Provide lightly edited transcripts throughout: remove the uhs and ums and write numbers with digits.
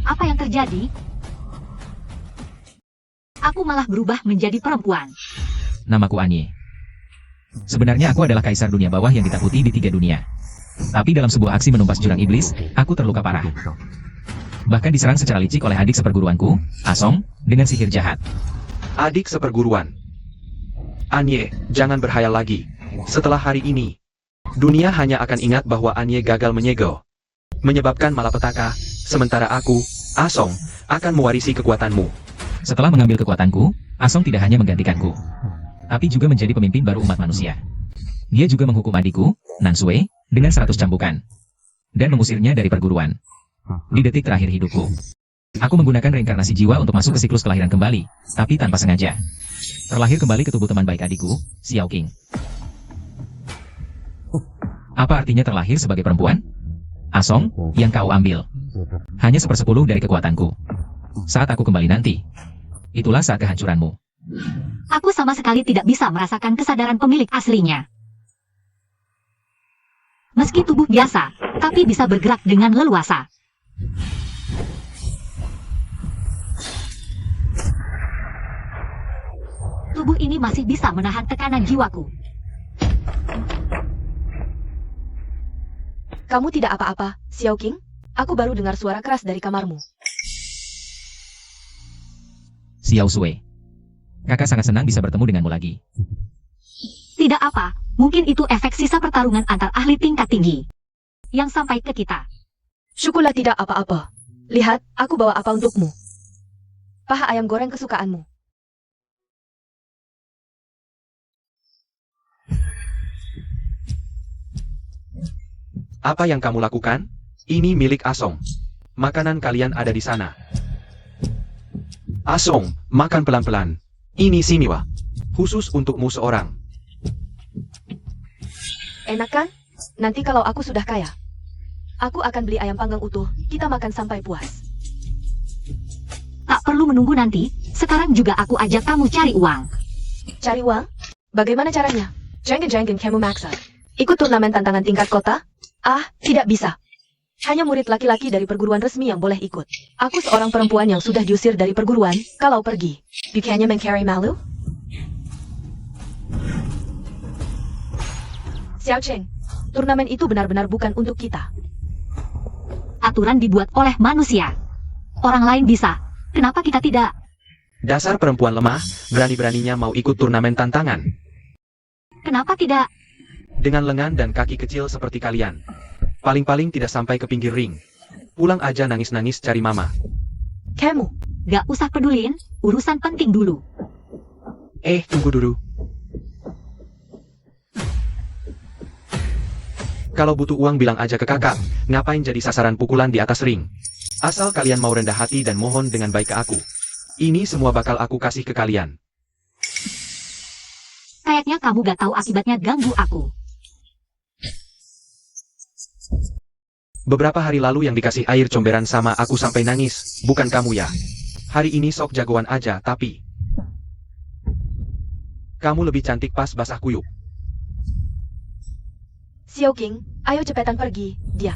Apa yang terjadi? Aku malah berubah menjadi perempuan. Namaku Anye. Sebenarnya aku adalah kaisar dunia bawah yang ditakuti di 3 dunia. Tapi dalam sebuah aksi menumpas jurang iblis, aku terluka parah. Bahkan diserang secara licik oleh adik seperguruanku, Asong, dengan sihir jahat. Adik seperguruan. Anye, jangan berhayal lagi. Setelah hari ini, dunia hanya akan ingat bahwa Anye gagal menyegel, menyebabkan malapetaka, sementara aku, Asong, akan mewarisi kekuatanmu. Setelah mengambil kekuatanku, Asong tidak hanya menggantikanku, tapi juga menjadi pemimpin baru umat manusia. Dia juga menghukum adikku, Nansue, dengan 100 cambukan, dan mengusirnya dari perguruan. Di detik terakhir hidupku, aku menggunakan reinkarnasi jiwa untuk masuk ke siklus kelahiran kembali, tapi tanpa sengaja. Terlahir kembali ke tubuh teman baik adikku, Xiao Qing. Apa artinya terlahir sebagai perempuan? Asong, yang kau ambil hanya 1/10 dari kekuatanku. Saat aku kembali nanti, itulah saat kehancuranmu. Aku sama sekali tidak bisa merasakan kesadaran pemilik aslinya. Meski tubuh biasa, tapi bisa bergerak dengan leluasa. Tubuh ini masih bisa menahan tekanan jiwaku. Kamu tidak apa-apa, Xiao Qing? Aku baru dengar suara keras dari kamarmu. Xiao Sui. Kakak sangat senang bisa bertemu denganmu lagi. Tidak apa, mungkin itu efek sisa pertarungan antar ahli tingkat tinggi yang sampai ke kita. Syukurlah tidak apa-apa. Lihat, aku bawa apa untukmu. Paha ayam goreng kesukaanmu. Apa yang kamu lakukan? Ini milik Asong. Makanan kalian ada di sana. Asong, makan pelan-pelan. Ini simiwa. Khusus untukmu seorang. Enak kan? Nanti kalau aku sudah kaya, aku akan beli ayam panggang utuh, kita makan sampai puas. Tak perlu menunggu nanti, sekarang juga aku ajak kamu cari uang. Cari uang? Bagaimana caranya? Jangan kamu maksa. Ikut turnamen tantangan tingkat kota? Ah, tidak bisa. Hanya murid laki-laki dari perguruan resmi yang boleh ikut. Aku seorang perempuan yang sudah diusir dari perguruan, kalau pergi, bukannya mencari malu? Xiao Cheng, turnamen itu benar-benar bukan untuk kita. Aturan dibuat oleh manusia. Orang lain bisa, kenapa kita tidak? Dasar perempuan lemah, berani-beraninya mau ikut turnamen tantangan. Kenapa tidak? Dengan lengan dan kaki kecil seperti kalian. Paling-paling tidak sampai ke pinggir ring. Pulang aja nangis-nangis cari mama. Kamu, Gak usah pedulin, urusan penting dulu. Tunggu dulu. Kalau butuh uang bilang aja ke kakak, ngapain jadi sasaran pukulan di atas ring? Asal kalian mau rendah hati dan mohon dengan baik ke aku. Ini semua bakal aku kasih ke kalian. Kayaknya kamu gak tahu akibatnya ganggu aku. Beberapa hari lalu yang dikasih air comberan sama aku sampai nangis, bukan kamu ya. Hari ini sok jagoan aja tapi kamu lebih cantik pas basah kuyup. Xiao Qing, ayo cepetan pergi, dia.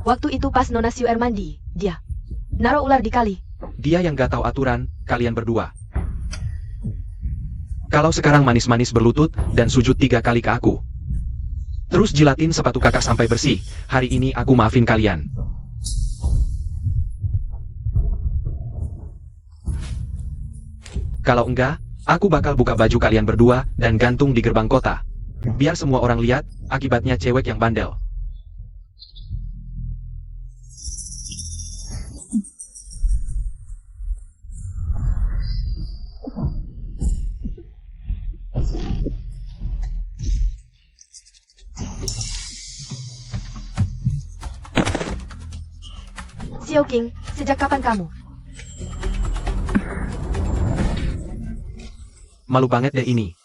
Waktu itu pas Nona Xiuer mandi, dia naruh ular di kali. Dia yang gak tahu aturan, kalian berdua. Kalau sekarang manis-manis berlutut dan sujud 3 kali ke aku. Terus jilatin sepatu kakak sampai bersih, hari ini aku maafin kalian. Kalau enggak, aku bakal buka baju kalian berdua dan gantung di gerbang kota. Biar semua orang lihat, akibatnya cewek yang bandel. Xiao Qing, sejak kapan kamu? Malu banget deh ini.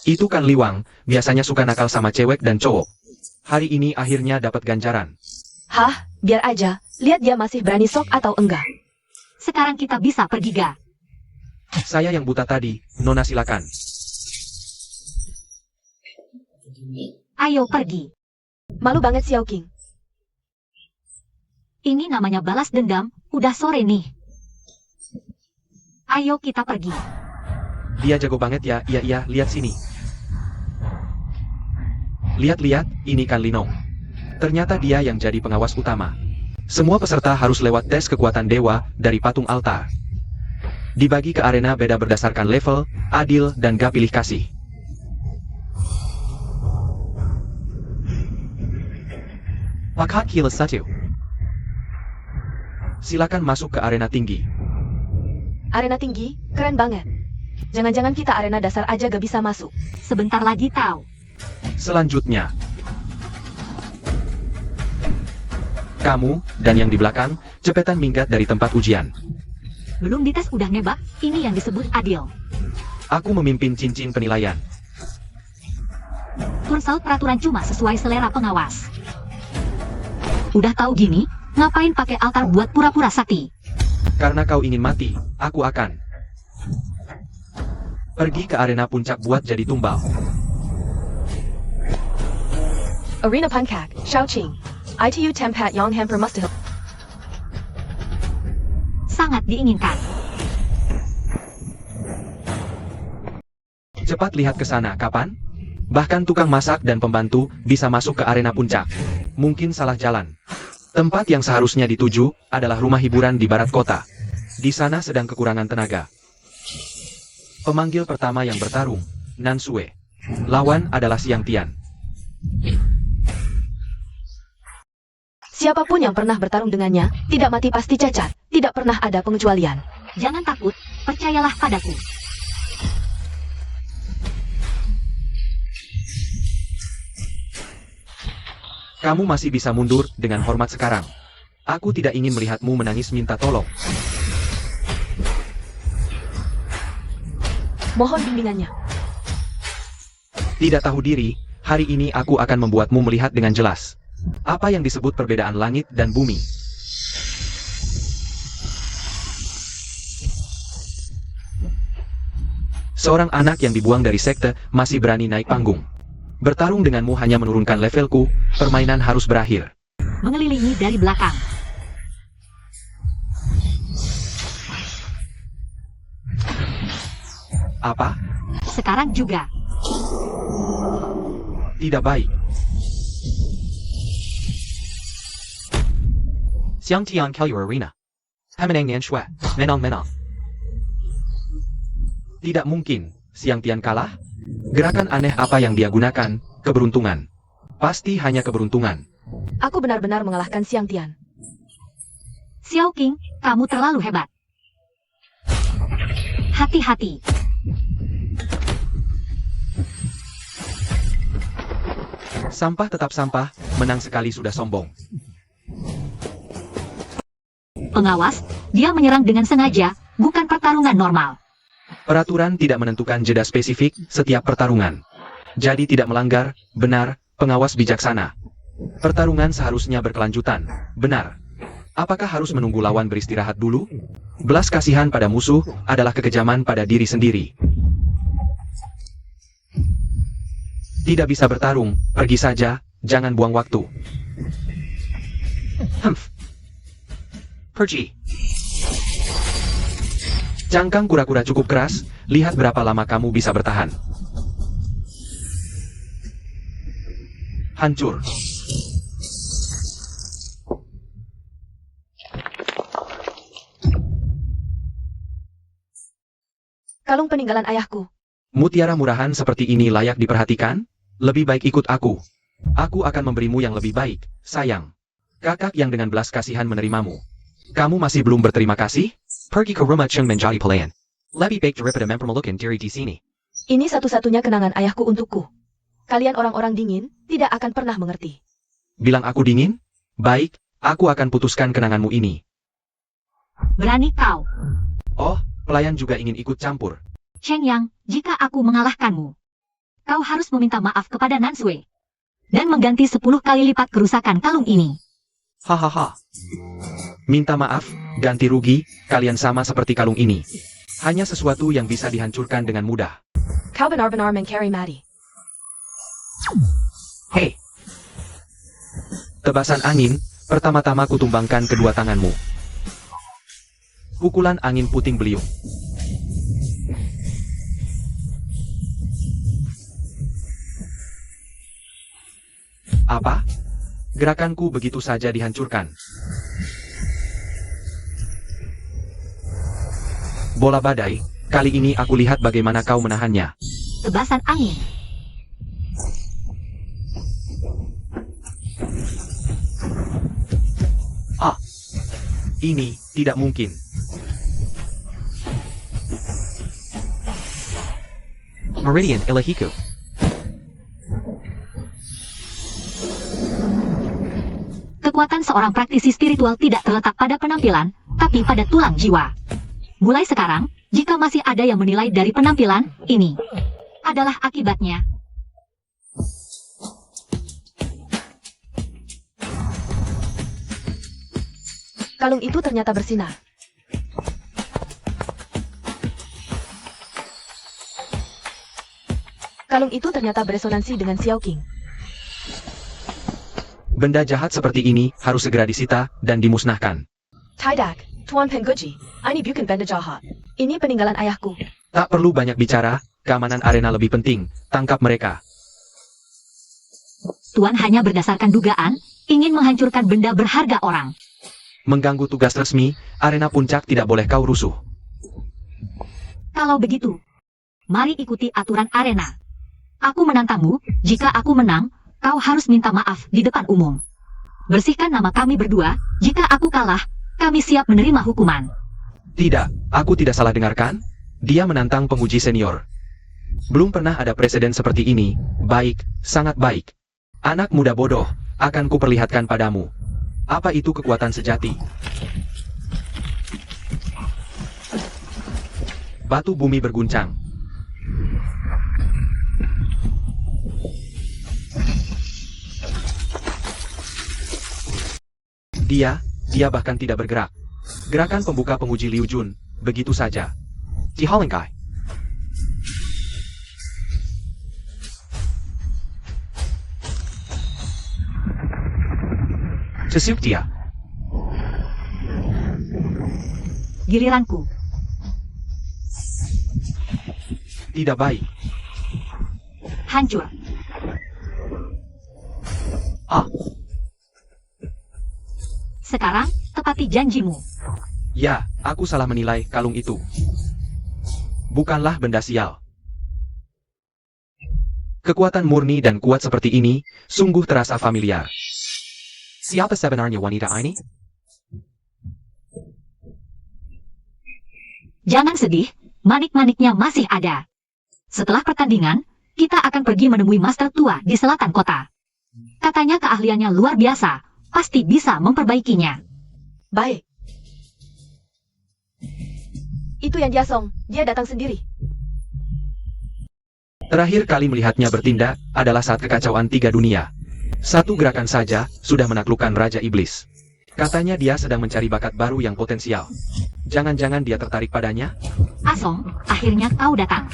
Itu kan Liwang, biasanya suka nakal sama cewek dan cowok. Hari ini akhirnya dapat ganjaran. Hah, biar aja, lihat dia masih berani sok atau enggak. Sekarang kita bisa pergi ga? Saya yang buta tadi, Nona silakan. Ayo pergi. Malu banget Xiao Qing. Ini namanya balas dendam, udah sore nih. Ayo kita pergi. Dia jago banget ya, iya, lihat sini. Lihat, ini kan Linong. Ternyata dia yang jadi pengawas utama. Semua peserta harus lewat tes kekuatan dewa dari patung altar. Dibagi ke arena beda berdasarkan level, adil, dan gak pilih kasih. Pakat Kila 1. Silakan masuk ke arena tinggi. Arena tinggi, keren banget. Jangan-jangan kita arena dasar aja gak bisa masuk. Sebentar lagi tahu. Selanjutnya, kamu, dan yang di belakang, cepetan minggat dari tempat ujian. Belum dites udah ngebak, ini yang disebut adil. Aku memimpin cincin penilaian. Turns peraturan cuma sesuai selera pengawas. Udah tahu gini, ngapain pakai altar buat pura-pura sakti? Karena kau ingin mati, aku akan pergi ke arena puncak buat jadi tumbal. Arena Pankak, Shaoqing. ITU Tempat Yang Hamper Mustahil. Sangat diinginkan. Cepat lihat ke sana, kapan? Bahkan tukang masak dan pembantu bisa masuk ke arena puncak. Mungkin salah jalan. Tempat yang seharusnya dituju adalah rumah hiburan di barat kota. Di sana sedang kekurangan tenaga. Pemanggil pertama yang bertarung, Nansue. Lawan adalah Xiang Tian. Siapapun yang pernah bertarung dengannya, tidak mati pasti cacat. Tidak pernah ada pengecualian. Jangan takut, percayalah padaku. Kamu masih bisa mundur dengan hormat sekarang. Aku tidak ingin melihatmu menangis minta tolong. Mohon bimbingannya. Tidak tahu diri, hari ini aku akan membuatmu melihat dengan jelas. Apa yang disebut perbedaan langit dan bumi. Seorang anak yang dibuang dari sekte masih berani naik panggung. Bertarung denganmu hanya menurunkan levelku, permainan harus berakhir. Mengelilingi dari belakang. Apa? Sekarang juga. Tidak baik. Xiang Tian Kalyu Arena. Hamanang Nian Shue, Menang. Tidak mungkin, Xiang Tian kalah? Gerakan aneh apa yang dia gunakan? Keberuntungan. Pasti hanya keberuntungan. Aku benar-benar mengalahkan Xiang Tian. Xiao Qing, kamu terlalu hebat. Hati-hati. Sampah tetap sampah, menang sekali sudah sombong. Pengawas, dia menyerang dengan sengaja, bukan pertarungan normal. Peraturan tidak menentukan jeda spesifik setiap pertarungan. Jadi tidak melanggar, benar, pengawas bijaksana. Pertarungan seharusnya berkelanjutan, benar. Apakah harus menunggu lawan beristirahat dulu? Belas kasihan pada musuh adalah kekejaman pada diri sendiri. Tidak bisa bertarung, pergi saja, jangan buang waktu. Pergi. Cangkang kura-kura cukup keras, lihat berapa lama kamu bisa bertahan. Hancur. Kalung peninggalan ayahku. Mutiara murahan seperti ini layak diperhatikan? Lebih baik ikut aku. Aku akan memberimu yang lebih baik, sayang. Kakak yang dengan belas kasihan menerimamu. Kamu masih belum berterima kasih? Pergi ke rumah Cheng menjadi pelayan. Lebih baik daripada mempermalukan diri di sini. Ini satu-satunya kenangan ayahku untukku. Kalian orang-orang dingin, tidak akan pernah mengerti. Bilang aku dingin? Baik, aku akan putuskan kenanganmu ini. Berani kau. Oh, pelayan juga ingin ikut campur. Cheng Yang, jika aku mengalahkanmu, kau harus meminta maaf kepada Nansue. Dan mengganti 10 kali lipat kerusakan kalung ini. Hahaha. Minta maaf, ganti rugi, kalian sama seperti kalung ini. Hanya sesuatu yang bisa dihancurkan dengan mudah. Kau benar-benar mengcarry Maddie. Hei. Tebasan angin, Pertama-tama kutumbangkan kedua tanganmu. Pukulan angin puting beliung. Apa? Gerakanku begitu saja dihancurkan. Bola badai, kali ini aku lihat bagaimana kau menahannya. Tebasan angin. Ini tidak mungkin. Meridian Ilahiku. Kekuatan seorang praktisi spiritual tidak terletak pada penampilan, tapi pada tulang jiwa. Mulai sekarang, jika masih ada yang menilai dari penampilan, ini adalah akibatnya. Kalung itu ternyata bersinar. Kalung itu ternyata beresonansi dengan Xiao Qing. Benda jahat seperti ini harus segera disita dan dimusnahkan. Tidak, Tuan Penguji, ini bukan benda jahat. Ini peninggalan ayahku. Tak perlu banyak bicara, keamanan arena lebih penting. Tangkap mereka. Tuan hanya berdasarkan dugaan, ingin menghancurkan benda berharga orang. Mengganggu tugas resmi, arena puncak tidak boleh kau rusuh. Kalau begitu, mari ikuti aturan arena. Aku menantangmu, jika aku menang, kau harus minta maaf di depan umum. Bersihkan nama kami berdua, jika aku kalah, kami siap menerima hukuman. Tidak, aku tidak salah dengarkan. Dia menantang penguji senior. Belum pernah ada presiden seperti ini. Baik, sangat baik. Anak muda bodoh, akan kuperlihatkan padamu. Apa itu kekuatan sejati? Batu bumi berguncang. Dia bahkan tidak bergerak. Gerakan pembuka penguji Liu Jun, begitu saja. Jihalengkai. Cesuk dia. Giliranku. Tidak baik. Hancur. Sekarang, tepati janjimu. Ya, aku salah menilai kalung itu. Bukanlah benda sial. Kekuatan murni dan kuat seperti ini, sungguh terasa familiar. Siapa sebenarnya wanita ini? Jangan sedih, manik-maniknya masih ada. Setelah pertandingan, kita akan pergi menemui master tua di selatan kota. Katanya keahliannya luar biasa, pasti bisa memperbaikinya. Baik. Itu yang Jiasong, dia datang sendiri. Terakhir kali melihatnya bertindak adalah saat kekacauan 3 dunia. Satu gerakan saja sudah menaklukkan Raja Iblis. Katanya dia sedang mencari bakat baru yang potensial. Jangan-jangan dia tertarik padanya? Asong, akhirnya kau datang.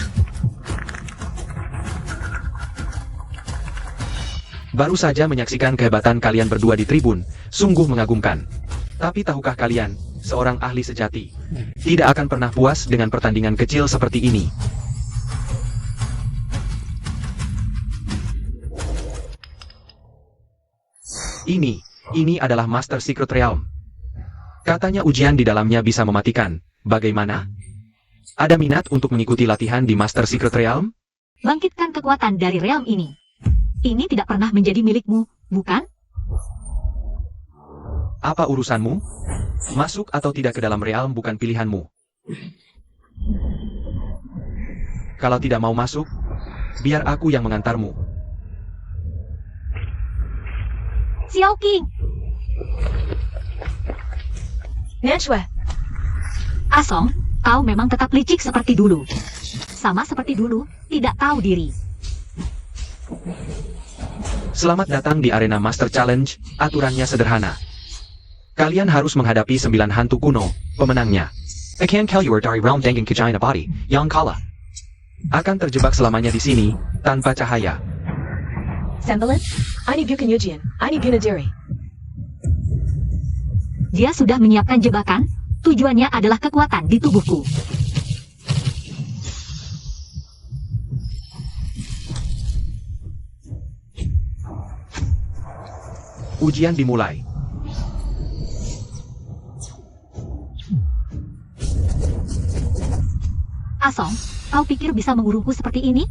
Baru saja menyaksikan kehebatan kalian berdua di tribun, sungguh mengagumkan. Tapi tahukah kalian, seorang ahli sejati tidak akan pernah puas dengan pertandingan kecil seperti ini. Ini adalah Master Secret Realm. Katanya ujian di dalamnya bisa mematikan. Bagaimana? Ada minat untuk mengikuti latihan di Master Secret Realm? Bangkitkan kekuatan dari realm ini. Ini tidak pernah menjadi milikmu, bukan? Apa urusanmu? Masuk atau tidak ke dalam realm bukan pilihanmu. Kalau tidak mau masuk, biar aku yang mengantarmu. Xiao Qing! Nanshue, Asong, kau memang tetap licik seperti dulu. Sama seperti dulu, tidak tahu diri. Selamat datang di arena Master Challenge, aturannya sederhana. Kalian harus menghadapi 9 hantu kuno, pemenangnya. Akan keluar dari realm dengan kejayaan abadi, yang kalah akan terjebak selamanya di sini, tanpa cahaya. Sembilan, ini bukan ujian, ini bunuh diri. Dia sudah menyiapkan jebakan, tujuannya adalah kekuatan di tubuhku. Ujian dimulai. Asong, kau pikir bisa mengurungku seperti ini?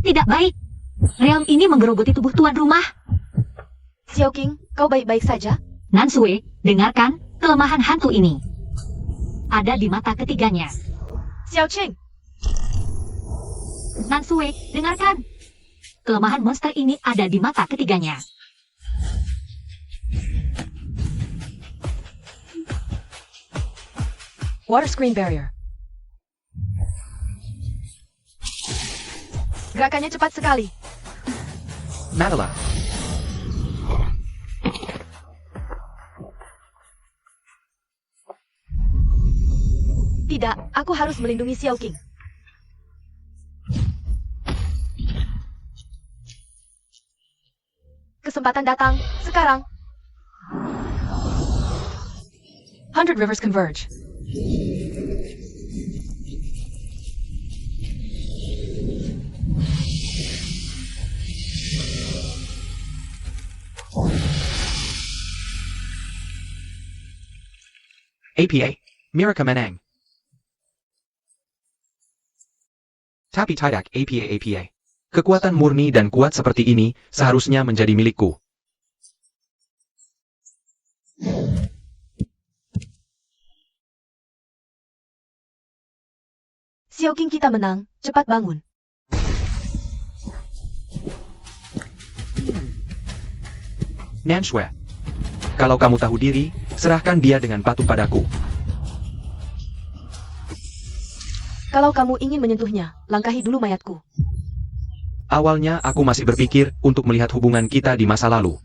Tidak baik. Realm ini menggerogoti tubuh tuan rumah. Xiao King, kau baik-baik saja? Nansue, dengarkan, kelemahan hantu ini ada di mata ketiganya. Xiao Qing, Nansue, dengarkan. Kelemahan monster ini ada di mata ketiganya. water screen barrier. Gerakannya cepat sekali. Nadala. Tidak, aku harus melindungi Xiao King. Kesempatan datang, sekarang. 100 Rivers Converge. APA, Miraka Menang. Tapi tidak APA. Kekuatan murni dan kuat seperti ini seharusnya menjadi milikku. Xiao King, kita menang, cepat bangun. Nansue. Kalau kamu tahu diri, serahkan dia dengan patuh padaku. Kalau kamu ingin menyentuhnya, langkahi dulu mayatku. Awalnya aku masih berpikir untuk melihat hubungan kita di masa lalu.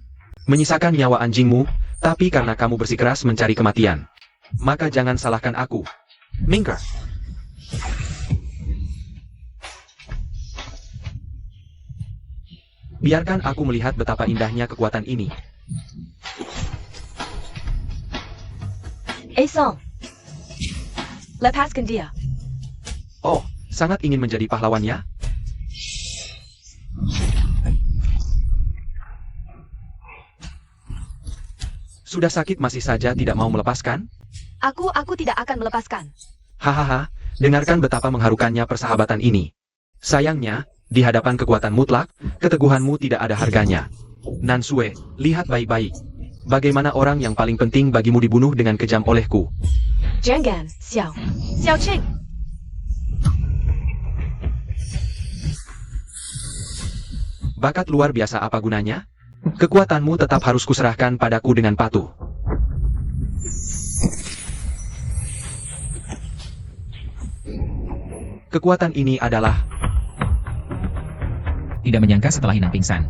Menyisakan nyawa anjingmu, tapi karena kamu bersikeras mencari kematian. Maka jangan salahkan aku. Minker. Biarkan aku melihat betapa indahnya kekuatan ini. Song, lepaskan dia. Oh, sangat ingin menjadi pahlawannya? Sudah sakit masih saja tidak mau melepaskan? Aku tidak akan melepaskan. Hahaha, dengarkan betapa mengharukannya persahabatan ini. Sayangnya, di hadapan kekuatan mutlak, keteguhanmu tidak ada harganya. Nansue, lihat baik-baik. Bagaimana orang yang paling penting bagimu dibunuh dengan kejam olehku. Jangan, Xiao Qing. Bakat luar biasa apa gunanya? Kekuatanmu tetap harus kuserahkan padaku dengan patuh. Kekuatan ini adalah... Tidak menyangka setelah Inang pingsan,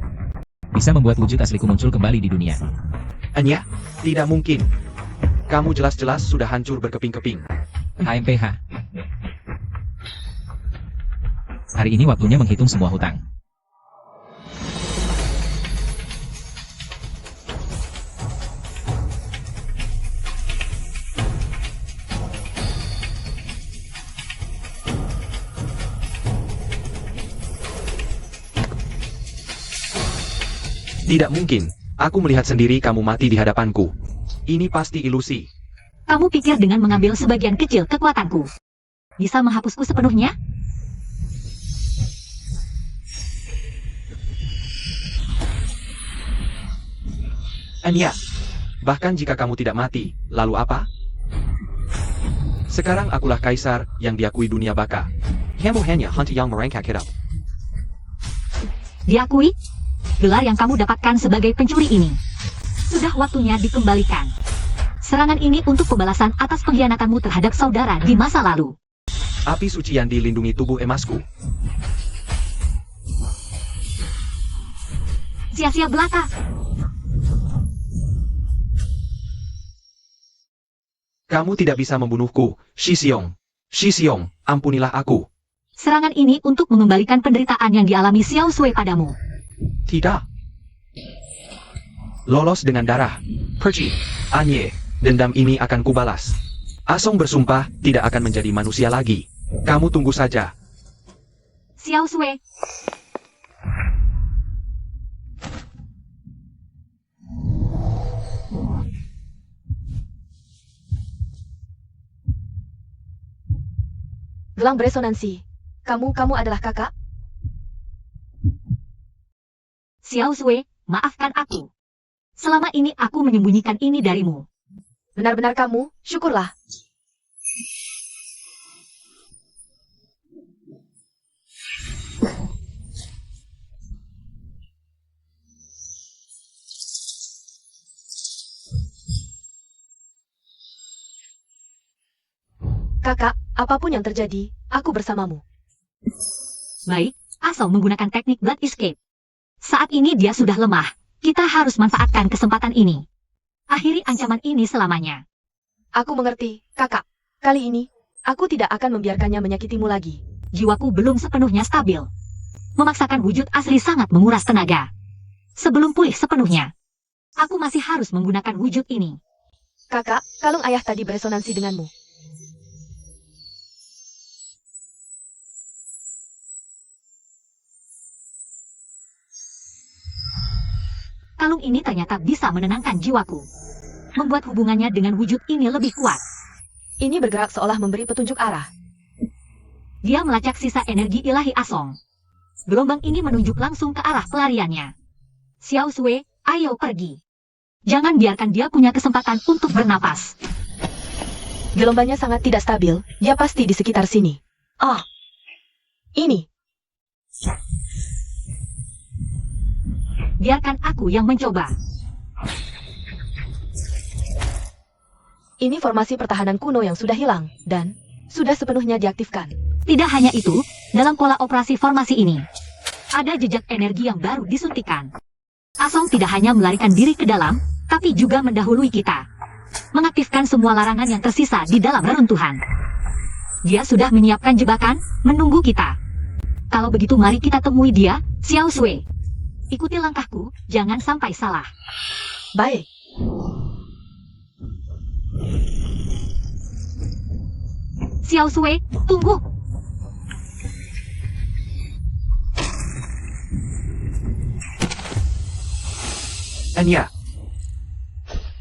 bisa membuat wujud asliku muncul kembali di dunia. Anya, tidak mungkin. Kamu jelas-jelas sudah hancur berkeping-keping. HMPH. Hari ini waktunya menghitung semua hutang. Tidak mungkin. Aku melihat sendiri kamu mati di hadapanku. Ini pasti ilusi. Kamu pikir dengan mengambil sebagian kecil kekuatanku bisa menghapusku sepenuhnya? Anya, bahkan jika kamu tidak mati, lalu apa? Sekarang akulah kaisar yang diakui dunia baka. Kamu hanya hantu yang merangkak hidup. Diakui? Gelar yang kamu dapatkan sebagai pencuri ini sudah waktunya dikembalikan. Serangan ini untuk pembalasan atas pengkhianatanmu terhadap saudara di masa lalu. Api suci yang dilindungi tubuh emasku. Sia-sia belaka. Kamu tidak bisa membunuhku, Shi Xiong. Shi Xiong, ampunilah aku. Serangan ini untuk mengembalikan penderitaan yang dialami Xiao Sui padamu. Tidak. Lolos dengan darah. Perci, Anye, dendam ini akan kubalas. Asong bersumpah tidak akan menjadi manusia lagi. Kamu tunggu saja. Xiao Sui. Gelang beresonansi. Kamu adalah kakak? Xiao Sui, maafkan aku. Selama ini aku menyembunyikan ini darimu. Benar-benar kamu, syukurlah. Kakak, apapun yang terjadi, aku bersamamu. Baik, Asong menggunakan teknik Blood Escape. Saat ini dia sudah lemah. Kita harus manfaatkan kesempatan ini. Akhiri ancaman ini selamanya. Aku mengerti, kakak. Kali ini, aku tidak akan membiarkannya menyakitimu lagi. Jiwaku belum sepenuhnya stabil. Memaksakan wujud asli sangat menguras tenaga. Sebelum pulih sepenuhnya, aku masih harus menggunakan wujud ini. Kakak, kalung ayah tadi beresonansi denganmu. Kalung ini ternyata bisa menenangkan jiwaku. Membuat hubungannya dengan wujud ini lebih kuat. Ini bergerak seolah memberi petunjuk arah. Dia melacak sisa energi ilahi Asong. Gelombang ini menunjuk langsung ke arah pelariannya. Xiao Sui, ayo pergi. Jangan biarkan dia punya kesempatan untuk bernapas. Gelombangnya sangat tidak stabil, dia pasti di sekitar sini. Ah, ini. Biarkan aku yang mencoba. Ini formasi pertahanan kuno yang sudah hilang, dan sudah sepenuhnya diaktifkan. Tidak hanya itu, dalam pola operasi formasi ini, ada jejak energi yang baru disuntikan. Asong tidak hanya melarikan diri ke dalam, tapi juga mendahului kita. Mengaktifkan semua larangan yang tersisa di dalam reruntuhan. Dia sudah menyiapkan jebakan, menunggu kita. Kalau begitu mari kita temui dia, Xiao Sui. Ikuti langkahku, jangan sampai salah. Baik. Xiao Sui, tunggu. Anya,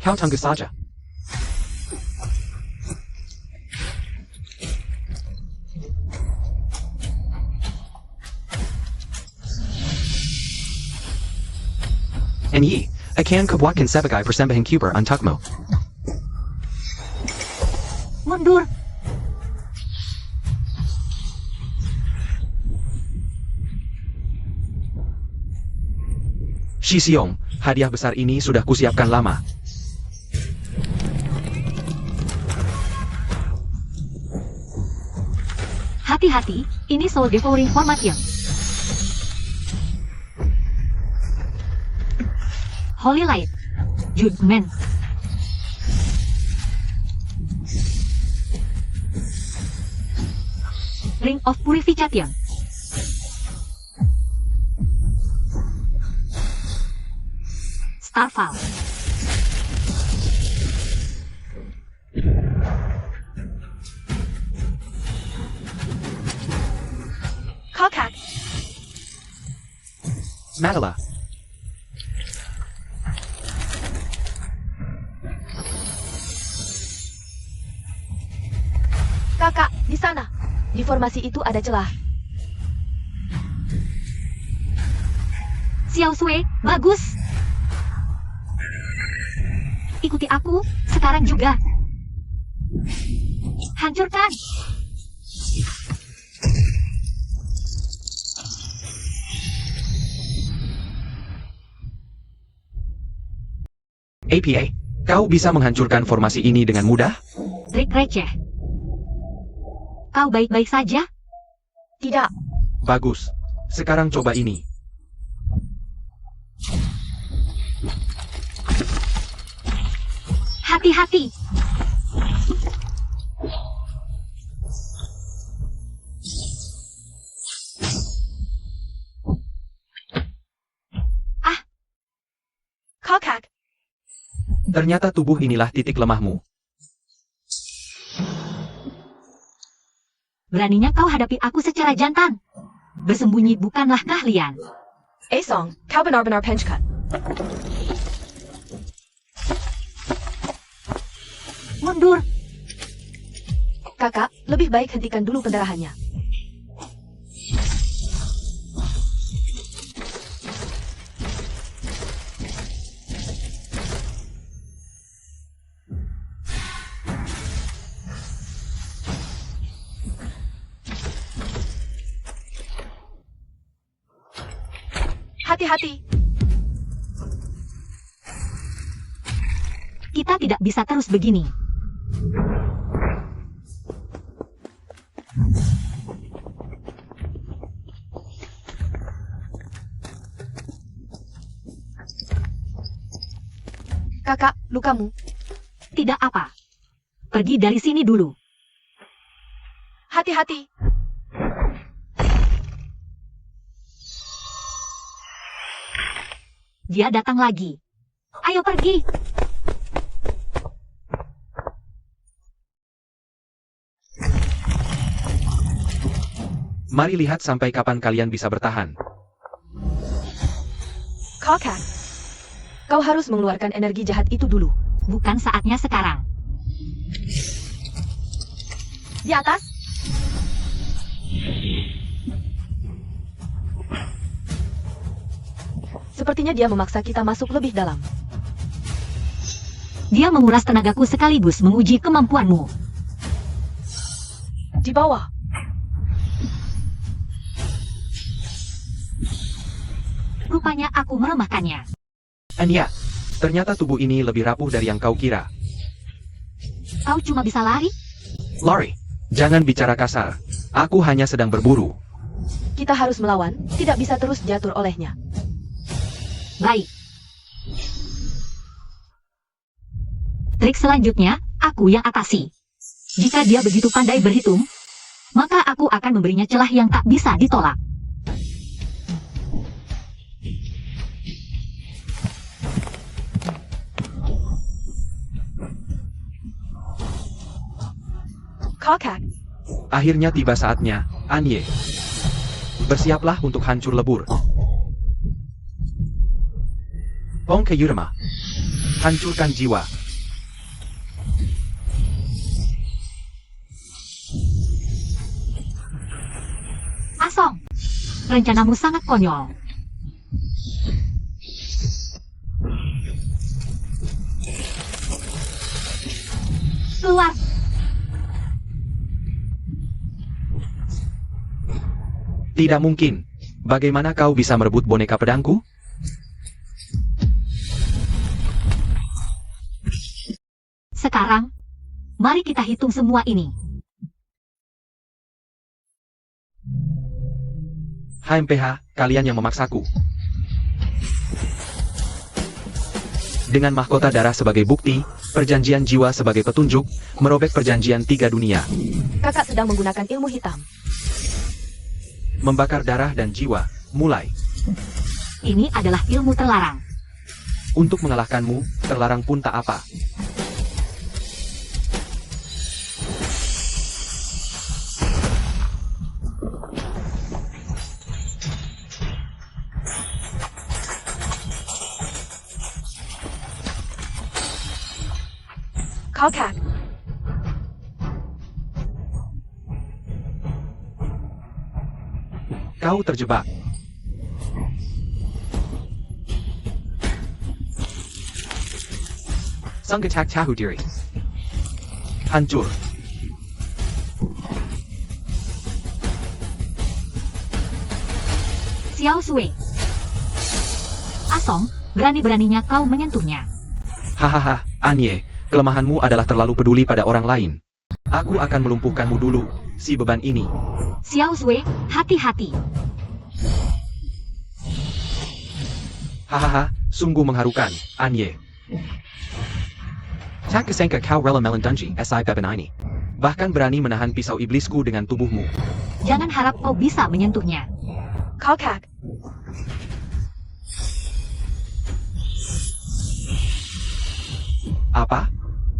kau tunggu saja. Anyi, akan kubuatkan sebagai persembahan kuber untukmu. Mundur. Shi Xiong, hadiah besar ini sudah kusiapkan lama. Hati-hati, ini Soul Devouring Formation. Holy Light. Judgment. Ring of Purification. Starfall. Kakak, Madala. kakak, di sana. Di formasi itu ada celah. Xiao Sui, bagus. Ikuti aku, sekarang juga. Hancurkan. APA, kau bisa menghancurkan formasi ini dengan mudah? Trik receh. Kau baik-baik saja? Tidak. Bagus. Sekarang coba ini. Hati-hati. Kakak, Ternyata tubuh inilah titik lemahmu. Beraninya kau hadapi aku secara jantan. Bersembunyi bukanlah keahlian. Song, kau benar-benar pencekat. Mundur. Kakak, lebih baik hentikan dulu pendarahannya. Hati-hati. Kita tidak bisa terus begini. Kakak, lukamu. Tidak apa. Pergi dari sini dulu. Hati-hati. Dia datang lagi. Ayo pergi. Mari lihat sampai kapan kalian bisa bertahan. Kakak, kau harus mengeluarkan energi jahat itu dulu. Bukan saatnya sekarang. Di atas. Sepertinya dia memaksa kita masuk lebih dalam. Dia menguras tenagaku sekaligus menguji kemampuanmu. Di bawah. Rupanya aku melemahkannya. Anya, ternyata tubuh ini lebih rapuh dari yang kau kira. Kau cuma bisa lari? Lori, jangan bicara kasar. Aku hanya sedang berburu. Kita harus melawan, tidak bisa terus diatur olehnya. Baik. Trik selanjutnya, aku yang atasi. Jika dia begitu pandai berhitung, maka aku akan memberinya celah yang tak bisa ditolak. Kakak, Akhirnya tiba saatnya, Anye. Bersiaplah untuk hancur lebur. Pong Keyurama. Hancurkan jiwa. Asong, rencanamu sangat konyol. Keluar. Tidak mungkin. Bagaimana kau bisa merebut boneka pedangku? Sekarang, mari kita hitung semua ini. HMPH, kalian yang memaksaku. Dengan mahkota darah sebagai bukti, perjanjian jiwa sebagai petunjuk, merobek perjanjian 3 dunia. kakak sedang menggunakan ilmu hitam. Membakar darah dan jiwa, mulai. Ini adalah ilmu terlarang. Untuk mengalahkanmu, terlarang pun tak apa. Kakak, Kau terjebak. Sunggetak Tahu Diri. Hancur. Xiao Sui. Asong, berani-beraninya kau menyentuhnya. Hahaha, Anye, kelemahanmu adalah terlalu peduli pada orang lain. Aku akan melumpuhkanmu dulu, si beban ini. Xiao Sui, hati-hati. Hahaha, sungguh mengharukan, Anye. Tak kesangka kau rela melindungi si beban ini. Bahkan berani menahan pisau iblisku dengan tubuhmu. Jangan harap kau bisa menyentuhnya. kakak, apa?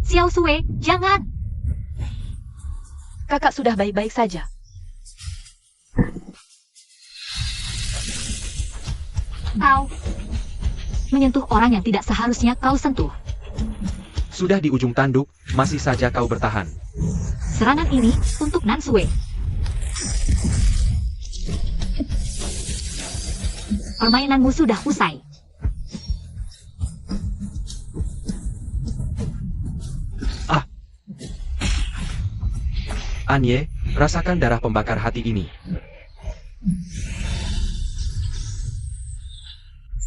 Xiao Sui, jangan. Kakak sudah baik-baik saja. Kau menyentuh orang yang tidak seharusnya kau sentuh. Sudah di ujung tanduk, masih saja kau bertahan. Serangan ini untuk Nan Sui. Permainanmu sudah usai. Anye, rasakan darah pembakar hati ini.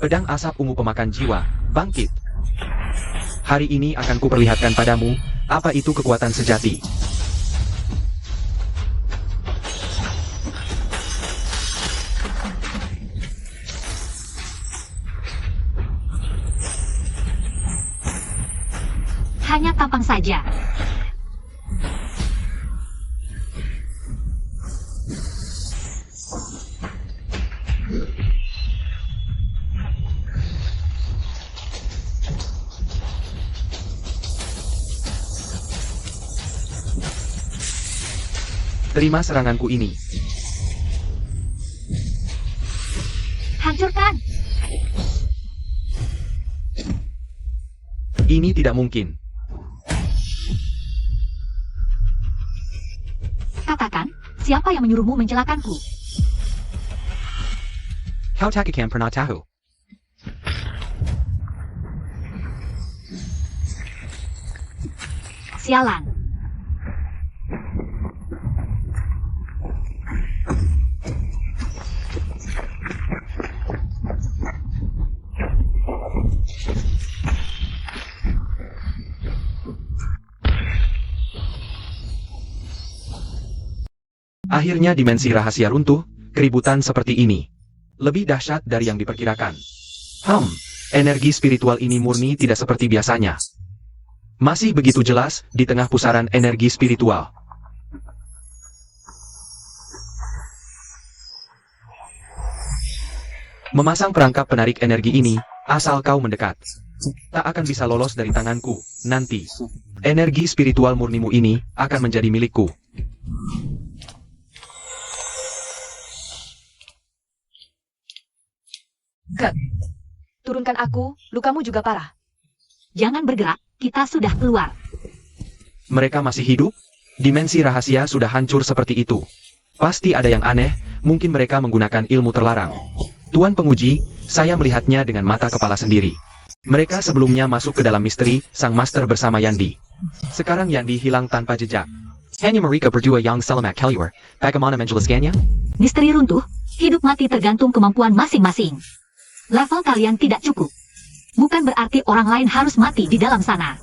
Pedang asap ungu pemakan jiwa, bangkit. Hari ini akan kuperlihatkan padamu, apa itu kekuatan sejati. Hanya tampang saja. Terima seranganku ini. Hancurkan. Ini tidak mungkin. Katakan, siapa yang menyuruhmu mencelakanku? Kau takkan pernah tahu. Sialan. Akhirnya dimensi rahasia runtuh, keributan seperti ini. Lebih dahsyat dari yang diperkirakan. Energi spiritual ini murni tidak seperti biasanya. Masih begitu jelas di tengah pusaran energi spiritual. Memasang perangkap penarik energi ini, asal kau mendekat. Tak akan bisa lolos dari tanganku, nanti. Energi spiritual murnimu ini akan menjadi milikku. Turunkan aku, lukamu juga parah. Jangan bergerak, kita sudah keluar. Mereka masih hidup? Dimensi rahasia sudah hancur seperti itu. Pasti ada yang aneh, mungkin mereka menggunakan ilmu terlarang. Tuan penguji, saya melihatnya dengan mata kepala sendiri. Mereka sebelumnya masuk ke dalam misteri, sang master bersama Yandi. Sekarang Yandi hilang tanpa jejak. Hanya mereka berdua yang selamat keluar, bagaimana menjelaskannya? Misteri runtuh, hidup mati tergantung kemampuan masing-masing. Level kalian tidak cukup. Bukan berarti orang lain harus mati di dalam sana.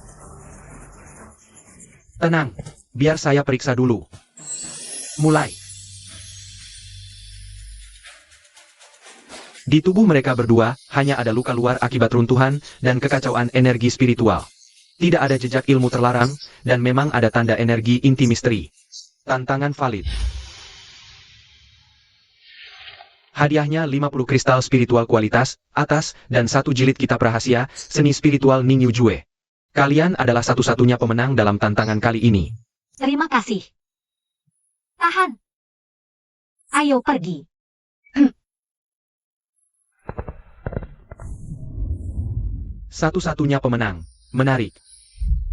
Tenang, biar saya periksa dulu. Mulai. Di tubuh mereka berdua, hanya ada luka luar akibat runtuhan dan kekacauan energi spiritual. Tidak ada jejak ilmu terlarang, dan memang ada tanda energi inti misteri. Tantangan valid. Hadiahnya 50 kristal spiritual kualitas, atas, dan 1 jilid kitab rahasia, seni spiritual Ningyu Jue. Kalian adalah satu-satunya pemenang dalam tantangan kali ini. Terima kasih. Tahan. Ayo pergi. Satu-satunya pemenang. Menarik.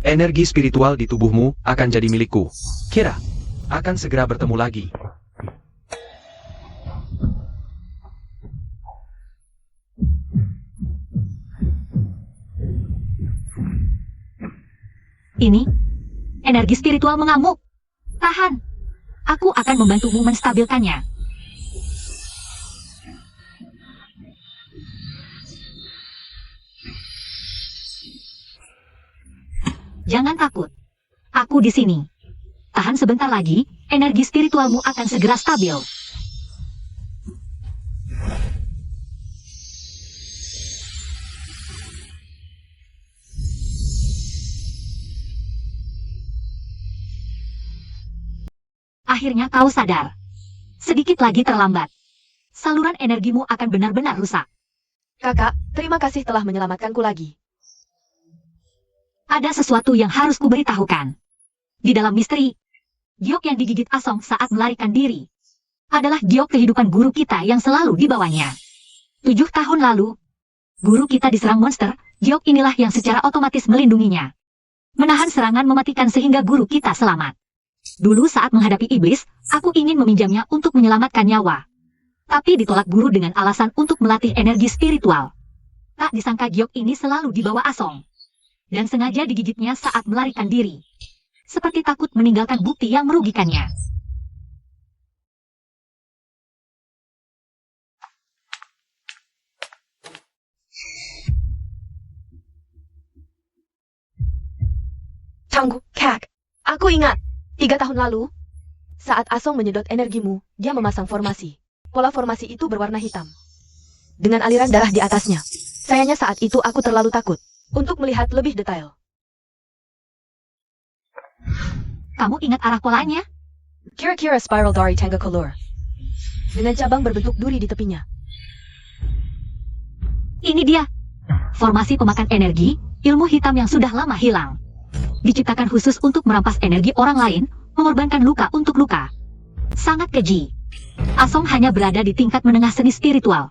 Energi spiritual di tubuhmu akan jadi milikku. Kira, akan segera bertemu lagi. Ini, energi spiritual mengamuk. Tahan. Aku akan membantumu menstabilkannya. Jangan takut. Aku di sini. Tahan sebentar lagi, energi spiritualmu akan segera stabil. Akhirnya kau sadar. Sedikit lagi terlambat. Saluran energimu akan benar-benar rusak. Kakak, terima kasih telah menyelamatkanku lagi. Ada sesuatu yang harus kuberitahukan. Di dalam misteri, giok yang digigit Asong saat melarikan diri adalah giok kehidupan guru kita yang selalu dibawanya. 7 tahun lalu, guru kita diserang monster, giok inilah yang secara otomatis melindunginya. Menahan serangan mematikan sehingga guru kita selamat. Dulu saat menghadapi iblis, aku ingin meminjamnya untuk menyelamatkan nyawa. Tapi ditolak guru dengan alasan untuk melatih energi spiritual. Tak disangka giok ini selalu dibawa Asong. Dan sengaja digigitnya saat melarikan diri. Seperti takut meninggalkan bukti yang merugikannya. Tunggu, Kak. Aku ingat. 3 tahun lalu, saat Asong menyedot energimu, dia memasang formasi. Pola formasi itu berwarna hitam. Dengan aliran darah di atasnya. Sayangnya saat itu aku terlalu takut untuk melihat lebih detail. Kamu ingat arah polanya? Kira-kira spiral dari tangga kolor. Dengan cabang berbentuk duri di tepinya. Ini dia. Formasi pemakan energi, ilmu hitam yang sudah lama hilang. Diciptakan khusus untuk merampas energi orang lain, mengorbankan luka untuk luka. Sangat keji. Asong hanya berada di tingkat menengah seni spiritual.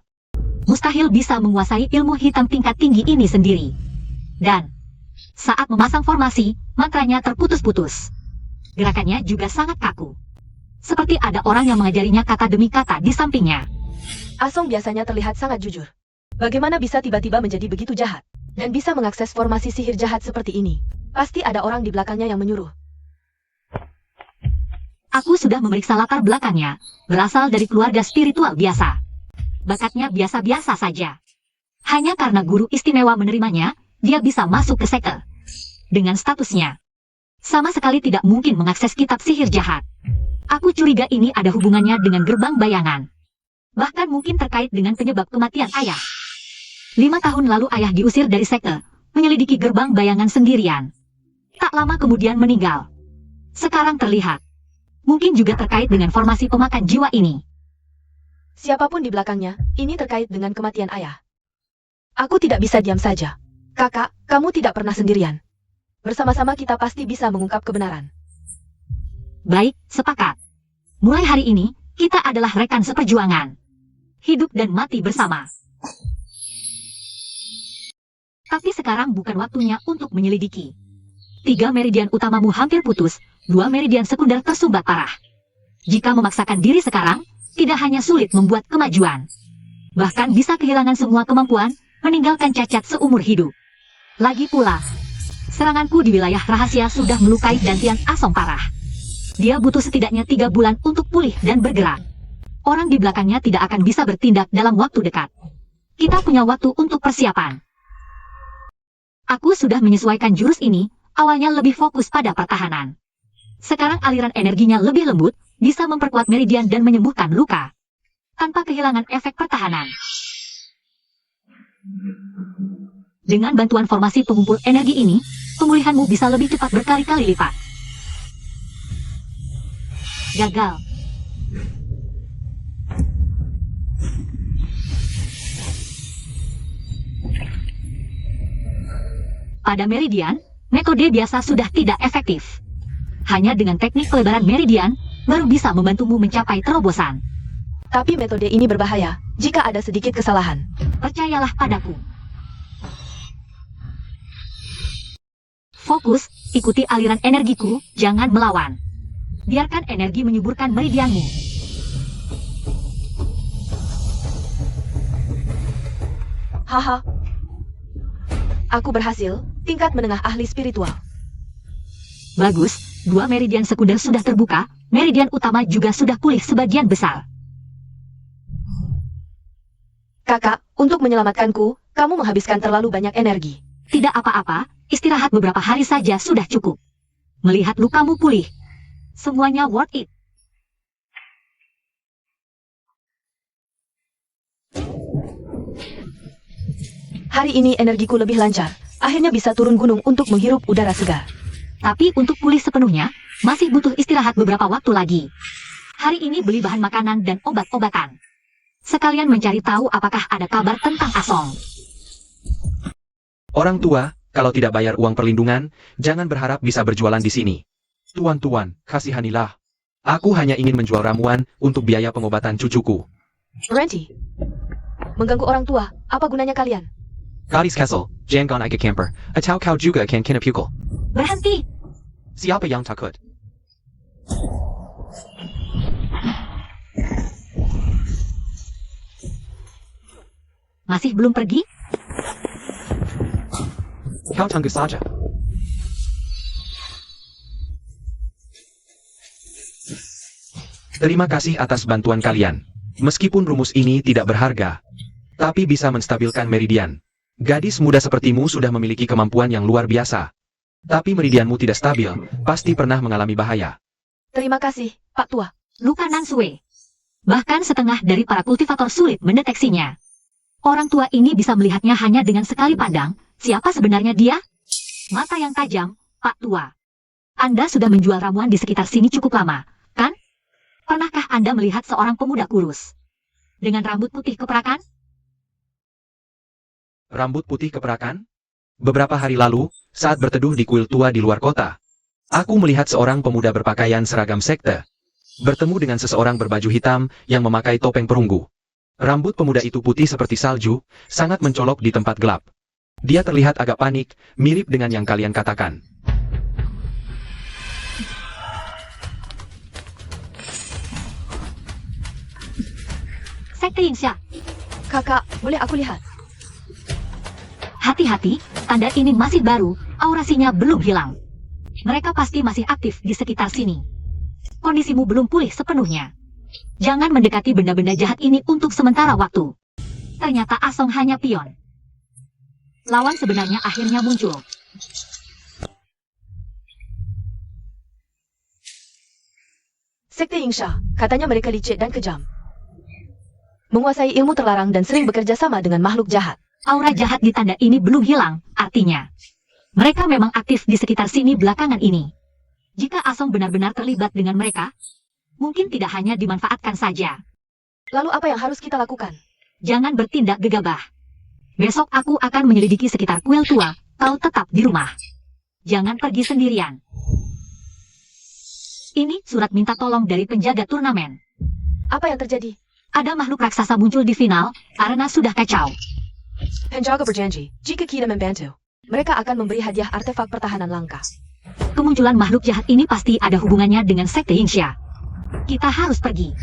Mustahil bisa menguasai ilmu hitam tingkat tinggi ini sendiri. Dan saat memasang formasi, mantranya terputus-putus. Gerakannya juga sangat kaku. Seperti ada orang yang mengajarinya kata demi kata di sampingnya. Asong biasanya terlihat sangat jujur. Bagaimana bisa tiba-tiba menjadi begitu jahat? Dan bisa mengakses formasi sihir jahat seperti ini? Pasti ada orang di belakangnya yang menyuruh. Aku sudah memeriksa latar belakangnya. Berasal dari keluarga spiritual biasa. Bakatnya biasa-biasa saja. Hanya karena guru istimewa menerimanya, dia bisa masuk ke sekte. Dengan statusnya, sama sekali tidak mungkin mengakses kitab sihir jahat. Aku curiga ini ada hubungannya dengan gerbang bayangan. Bahkan mungkin terkait dengan penyebab kematian ayah. 5 tahun lalu ayah diusir dari sekte, menyelidiki gerbang bayangan sendirian. Tak lama kemudian meninggal. Sekarang terlihat. Mungkin juga terkait dengan formasi pemakan jiwa ini. Siapapun di belakangnya, ini terkait dengan kematian ayah. Aku tidak bisa diam saja. Kakak, kamu tidak pernah sendirian. Bersama-sama kita pasti bisa mengungkap kebenaran. Baik, sepakat. Mulai hari ini, kita adalah rekan seperjuangan. Hidup dan mati bersama. Tapi sekarang bukan waktunya untuk menyelidiki. 3 meridian utamamu hampir putus, 2 meridian sekunder tersumbat parah. Jika memaksakan diri sekarang, tidak hanya sulit membuat kemajuan. Bahkan bisa kehilangan semua kemampuan, meninggalkan cacat seumur hidup. Lagi pula, seranganku di wilayah rahasia sudah melukai Dantian Asong parah. Dia butuh setidaknya 3 bulan untuk pulih dan bergerak. Orang di belakangnya tidak akan bisa bertindak dalam waktu dekat. Kita punya waktu untuk persiapan. Aku sudah menyesuaikan jurus ini, awalnya lebih fokus pada pertahanan. Sekarang aliran energinya lebih lembut, bisa memperkuat meridian dan menyembuhkan luka. Tanpa kehilangan efek pertahanan. Dengan bantuan formasi pengumpul energi ini, pemulihanmu bisa lebih cepat berkali-kali lipat. Gagal. Pada meridian, metode biasa sudah tidak efektif. Hanya dengan teknik pelebaran meridian, baru bisa membantumu mencapai terobosan. Tapi metode ini berbahaya, jika ada sedikit kesalahan. Percayalah padaku. Fokus, ikuti aliran energiku, jangan melawan. Biarkan energi menyuburkan meridianmu. Haha. Aku berhasil, tingkat menengah ahli spiritual. Bagus, 2 meridian sekunder sudah terbuka, meridian utama juga sudah pulih sebagian besar. Kakak, untuk menyelamatkanku, kamu menghabiskan terlalu banyak energi. Tidak apa-apa, istirahat beberapa hari saja sudah cukup. Melihat lukamu pulih, semuanya worth it. Hari ini energiku lebih lancar, akhirnya bisa turun gunung untuk menghirup udara segar. Tapi untuk pulih sepenuhnya, masih butuh istirahat beberapa waktu lagi. Hari ini beli bahan makanan dan obat-obatan. Sekalian mencari tahu apakah ada kabar tentang Asong. Orang tua, Kalau tidak bayar uang perlindungan, jangan berharap bisa berjualan di sini. Tuan-tuan, kasihanilah. Aku hanya ingin menjual ramuan untuk biaya pengobatan cucuku. Berhenti. Mengganggu orang tua, apa gunanya kalian? Gadis Kessel, jangan ikut camper, atau kau juga akan kena pukul. Berhenti! Siapa yang takut? Masih belum pergi? Kau tunggu saja. Terima kasih atas bantuan kalian. Meskipun rumus ini tidak berharga, tapi bisa menstabilkan meridian. Gadis muda sepertimu sudah memiliki kemampuan yang luar biasa. Tapi meridianmu tidak stabil, pasti pernah mengalami bahaya. Terima kasih, Pak Tua. Luka Nansue. Bahkan setengah dari para kultivator sulit mendeteksinya. Orang tua ini bisa melihatnya hanya dengan sekali pandang. Siapa sebenarnya dia? Mata yang tajam, Pak Tua. Anda sudah menjual ramuan di sekitar sini cukup lama, kan? Pernahkah Anda melihat seorang pemuda kurus dengan rambut putih keperakan? Rambut putih keperakan? Beberapa hari lalu, saat berteduh di kuil tua di luar kota, aku melihat seorang pemuda berpakaian seragam sekte bertemu dengan seseorang berbaju hitam yang memakai topeng perunggu. Rambut pemuda itu putih seperti salju, sangat mencolok di tempat gelap. Dia terlihat agak panik, mirip dengan yang kalian katakan. Sekte Yingsha. Kakak, boleh aku lihat? Hati-hati, tanda ini masih baru, aurasinya belum hilang. Mereka pasti masih aktif di sekitar sini. Kondisimu belum pulih sepenuhnya. Jangan mendekati benda-benda jahat ini untuk sementara waktu. Ternyata Asong hanya pion. Lawan sebenarnya akhirnya muncul. Sekte Yingsha, katanya mereka licik dan kejam. Menguasai ilmu terlarang dan sering bekerja sama dengan makhluk jahat. Aura jahat di tanda ini belum hilang, artinya mereka memang aktif di sekitar sini belakangan ini. Jika Asong benar-benar terlibat dengan mereka, mungkin tidak hanya dimanfaatkan saja. Lalu apa yang harus kita lakukan? Jangan bertindak gegabah. Besok aku akan menyelidiki sekitar kuil tua, kau tetap di rumah. Jangan pergi sendirian. Ini surat minta tolong dari penjaga turnamen. Apa yang terjadi? Ada makhluk raksasa muncul di final, arena sudah kacau. Penjaga berjanji, jika kita membantu, mereka akan memberi hadiah artefak pertahanan langka. Kemunculan makhluk jahat ini pasti ada hubungannya dengan Sekte Yingsha. Kita harus pergi.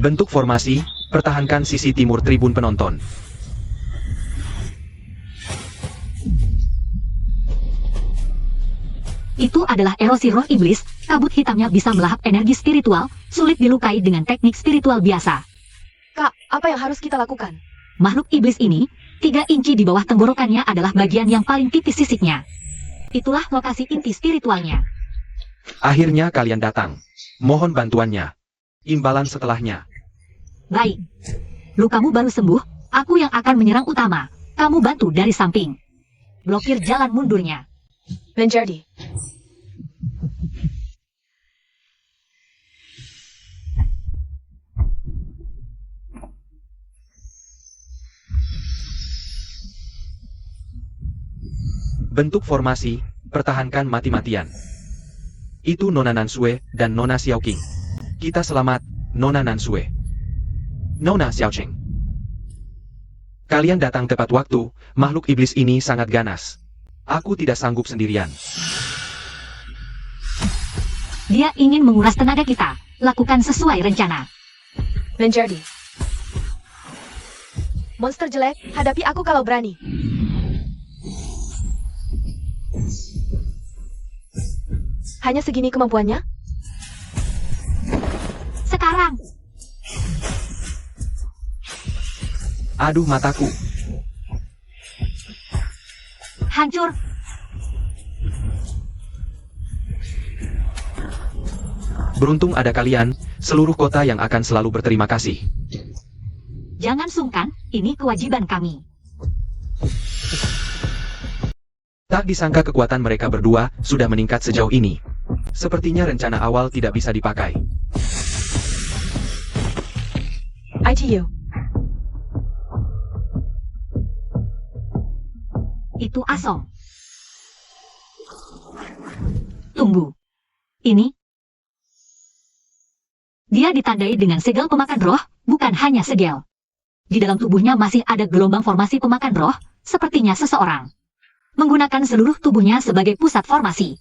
Bentuk formasi, pertahankan sisi timur tribun penonton. Itu adalah erosi roh iblis, kabut hitamnya bisa melahap energi spiritual, sulit dilukai dengan teknik spiritual biasa. Kak, apa yang harus kita lakukan? Makhluk iblis ini, 3 inci di bawah tenggorokannya adalah bagian yang paling tipis sisiknya. Itulah lokasi inti spiritualnya. Akhirnya kalian datang. Mohon bantuannya. Imbalan setelahnya. Baik. Lukamu baru sembuh, aku yang akan menyerang utama. Kamu bantu dari samping. Blokir jalan mundurnya. Menjadi. Bentuk formasi, pertahankan mati-matian. Itu Nona Nansue dan Nona Xiaoqing. Kita selamat, Nona Nansue. Nona Xiaoqing. Kalian datang tepat waktu, makhluk iblis ini sangat ganas. Aku tidak sanggup sendirian. Dia ingin menguras tenaga kita. Lakukan sesuai rencana. Menjadi. Monster jelek, hadapi aku kalau berani. Hanya segini kemampuannya? Sekarang. Aduh mataku. Hancur. Beruntung ada kalian, seluruh kota yang akan selalu berterima kasih. Jangan sungkan, ini kewajiban kami. Tak disangka kekuatan mereka berdua sudah meningkat sejauh ini. Sepertinya rencana awal tidak bisa dipakai. ITU. Itu Asong. Tunggu. Ini? Dia ditandai dengan segel pemakan roh, bukan hanya segel. Di dalam tubuhnya masih ada gelombang formasi pemakan roh, sepertinya seseorang menggunakan seluruh tubuhnya sebagai pusat formasi.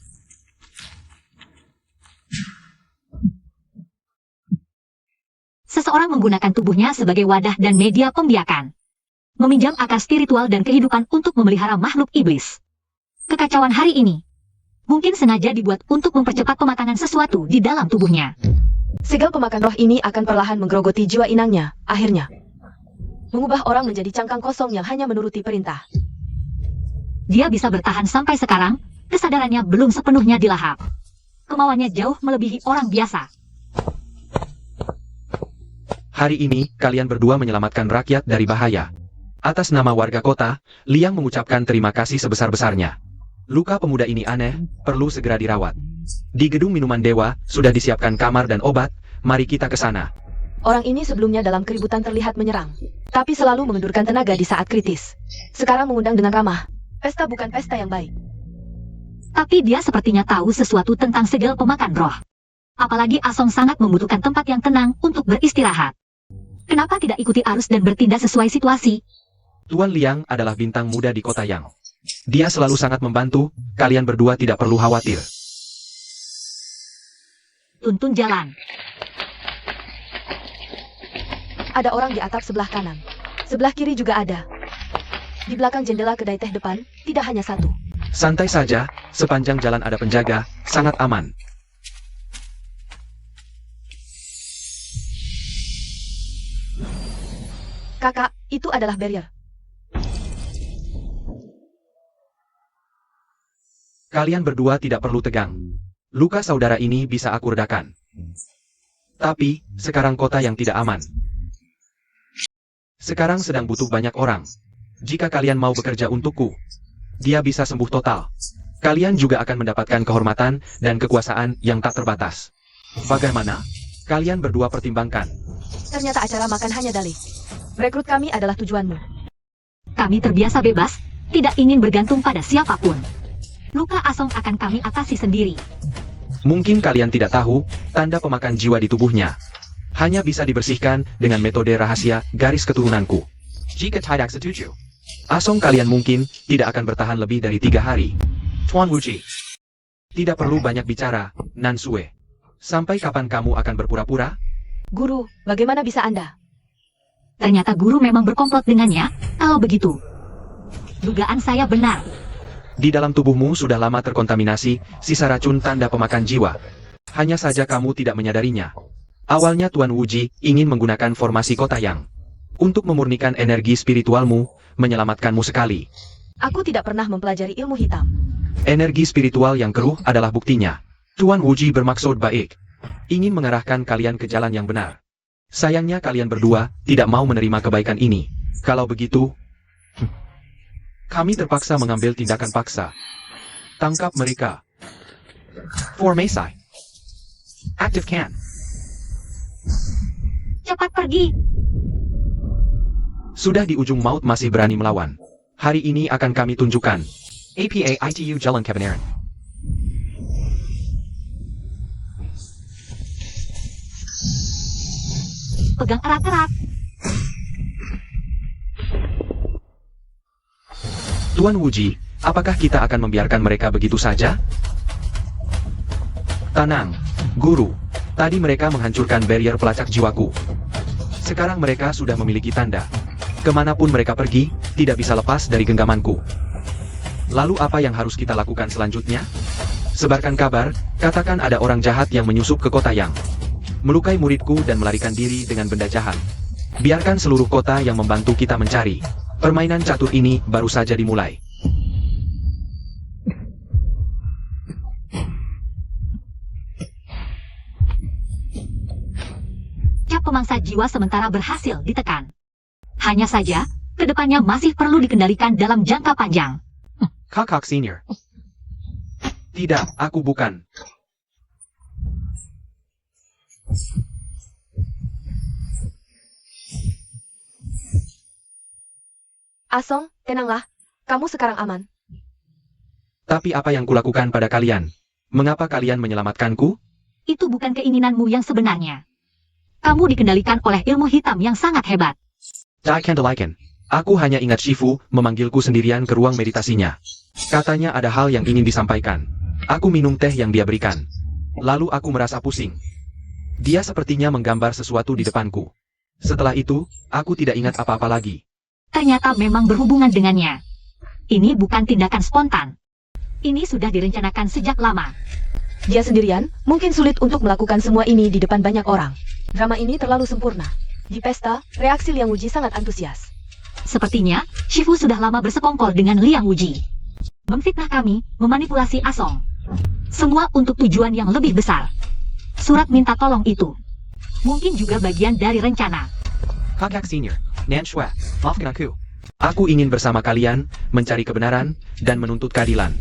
Seseorang menggunakan tubuhnya sebagai wadah dan media pembiakan. Meminjam akar spiritual dan kehidupan untuk memelihara makhluk iblis. Kekacauan hari ini mungkin sengaja dibuat untuk mempercepat pematangan sesuatu di dalam tubuhnya. Segel pemakan roh ini akan perlahan menggerogoti jiwa inangnya, akhirnya mengubah orang menjadi cangkang kosong yang hanya menuruti perintah. Dia bisa bertahan sampai sekarang, kesadarannya belum sepenuhnya dilahap. Kemauannya jauh melebihi orang biasa. Hari ini, kalian berdua menyelamatkan rakyat dari bahaya. Atas nama warga kota, Liang mengucapkan terima kasih sebesar-besarnya. Luka pemuda ini aneh, perlu segera dirawat. Di gedung minuman dewa, sudah disiapkan kamar dan obat, mari kita ke sana. Orang ini sebelumnya dalam keributan terlihat menyerang, tapi selalu mengendurkan tenaga di saat kritis. Sekarang mengundang dengan ramah. Pesta bukan pesta yang baik. Tapi dia sepertinya tahu sesuatu tentang segel pemakan roh. Apalagi Asong sangat membutuhkan tempat yang tenang untuk beristirahat. Kenapa tidak ikuti arus dan bertindak sesuai situasi? Tuan Liang adalah bintang muda di kota Yang. Dia selalu sangat membantu, kalian berdua tidak perlu khawatir. Tuntun jalan. Ada orang di atap sebelah kanan. Sebelah kiri juga ada. Di belakang jendela kedai teh depan, tidak hanya satu. Santai saja, sepanjang jalan ada penjaga, sangat aman. Kakak, itu adalah barrier. Kalian berdua tidak perlu tegang. Luka saudara ini bisa aku redakan. Tapi, sekarang kota yang tidak aman. Sekarang sedang butuh banyak orang. Jika kalian mau bekerja untukku, dia bisa sembuh total. Kalian juga akan mendapatkan kehormatan dan kekuasaan yang tak terbatas. Bagaimana? Kalian berdua pertimbangkan. Ternyata acara makan hanya dalih. Rekrut kami adalah tujuanmu. Kami terbiasa bebas, tidak ingin bergantung pada siapapun. Luka Asong akan kami atasi sendiri. Mungkin kalian tidak tahu, tanda pemakan jiwa di tubuhnya hanya bisa dibersihkan dengan metode rahasia garis keturunanku. Jika tidak setuju, Asong kalian mungkin tidak akan bertahan lebih dari 3 hari. Tuan Wuji, tidak perlu banyak bicara, Nansue. Sampai kapan kamu akan berpura-pura? Guru, bagaimana bisa Anda? Ternyata guru memang berkomplot dengannya. Kalau begitu, dugaan saya benar. Di dalam tubuhmu sudah lama terkontaminasi sisa racun tanda pemakan jiwa. Hanya saja kamu tidak menyadarinya. Awalnya Tuan Wuji ingin menggunakan formasi kota Yang untuk memurnikan energi spiritualmu, menyelamatkanmu sekali. Aku tidak pernah mempelajari ilmu hitam. Energi spiritual yang keruh adalah buktinya. Tuan Wuji bermaksud baik. Ingin mengarahkan kalian ke jalan yang benar. Sayangnya kalian berdua tidak mau menerima kebaikan ini. Kalau begitu, kami terpaksa mengambil tindakan paksa. Tangkap mereka. Formasi. Active can. Cepat pergi. Sudah di ujung maut masih berani melawan. Hari ini akan kami tunjukkan. APA ITU Jalan Kebenaran. Pegang erat-erat. Tuan Wuji, apakah kita akan membiarkan mereka begitu saja? Tenang, Guru. Tadi mereka menghancurkan barrier pelacak jiwaku. Sekarang mereka sudah memiliki tanda. Kemanapun mereka pergi, tidak bisa lepas dari genggamanku. Lalu apa yang harus kita lakukan selanjutnya? Sebarkan kabar, katakan ada orang jahat yang menyusup ke kota Yang melukai muridku dan melarikan diri dengan benda jahat. Biarkan seluruh kota yang membantu kita mencari. Permainan catur ini baru saja dimulai. Cap pemangsa jiwa sementara berhasil ditekan. Hanya saja, kedepannya masih perlu dikendalikan dalam jangka panjang. Kakak senior. Tidak, aku bukan. Asong, tenanglah. Kamu sekarang aman. Tapi apa yang kulakukan pada kalian? Mengapa kalian menyelamatkanku? Itu bukan keinginanmu yang sebenarnya. Kamu dikendalikan oleh ilmu hitam yang sangat hebat. Dai Candlelican. Aku hanya ingat Shifu memanggilku sendirian ke ruang meditasinya. Katanya ada hal yang ingin disampaikan. Aku minum teh yang dia berikan. Lalu aku merasa pusing. Dia sepertinya menggambar sesuatu di depanku. Setelah itu, aku tidak ingat apa-apa lagi. Ternyata memang berhubungan dengannya. Ini bukan tindakan spontan. Ini sudah direncanakan sejak lama. Dia sendirian, mungkin sulit untuk melakukan semua ini di depan banyak orang. Drama ini terlalu sempurna. Di pesta, reaksi Liang Wuji sangat antusias. Sepertinya, Shifu sudah lama bersekongkol dengan Liang Wuji. Memfitnah kami, memanipulasi Asong. Semua untuk tujuan yang lebih besar. Surat minta tolong itu mungkin juga bagian dari rencana. Kakak senior, Nan Shua, maafkan aku. Aku ingin bersama kalian, mencari kebenaran, dan menuntut keadilan.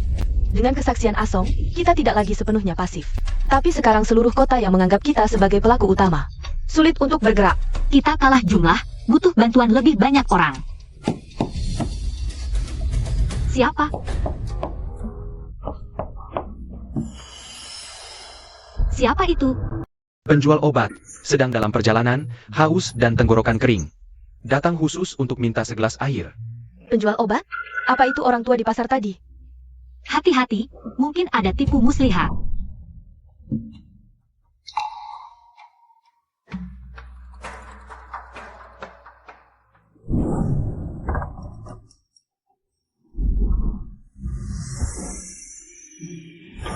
Dengan kesaksian Asong, kita tidak lagi sepenuhnya pasif. Tapi sekarang seluruh kota yang menganggap kita sebagai pelaku utama. Sulit untuk bergerak. Kita kalah jumlah, butuh bantuan lebih banyak orang. Siapa? Siapa itu? Penjual obat, sedang dalam perjalanan, haus dan tenggorokan kering. Datang khusus untuk minta segelas air. Penjual obat? Apa itu orang tua di pasar tadi? Hati-hati, mungkin ada tipu muslihat.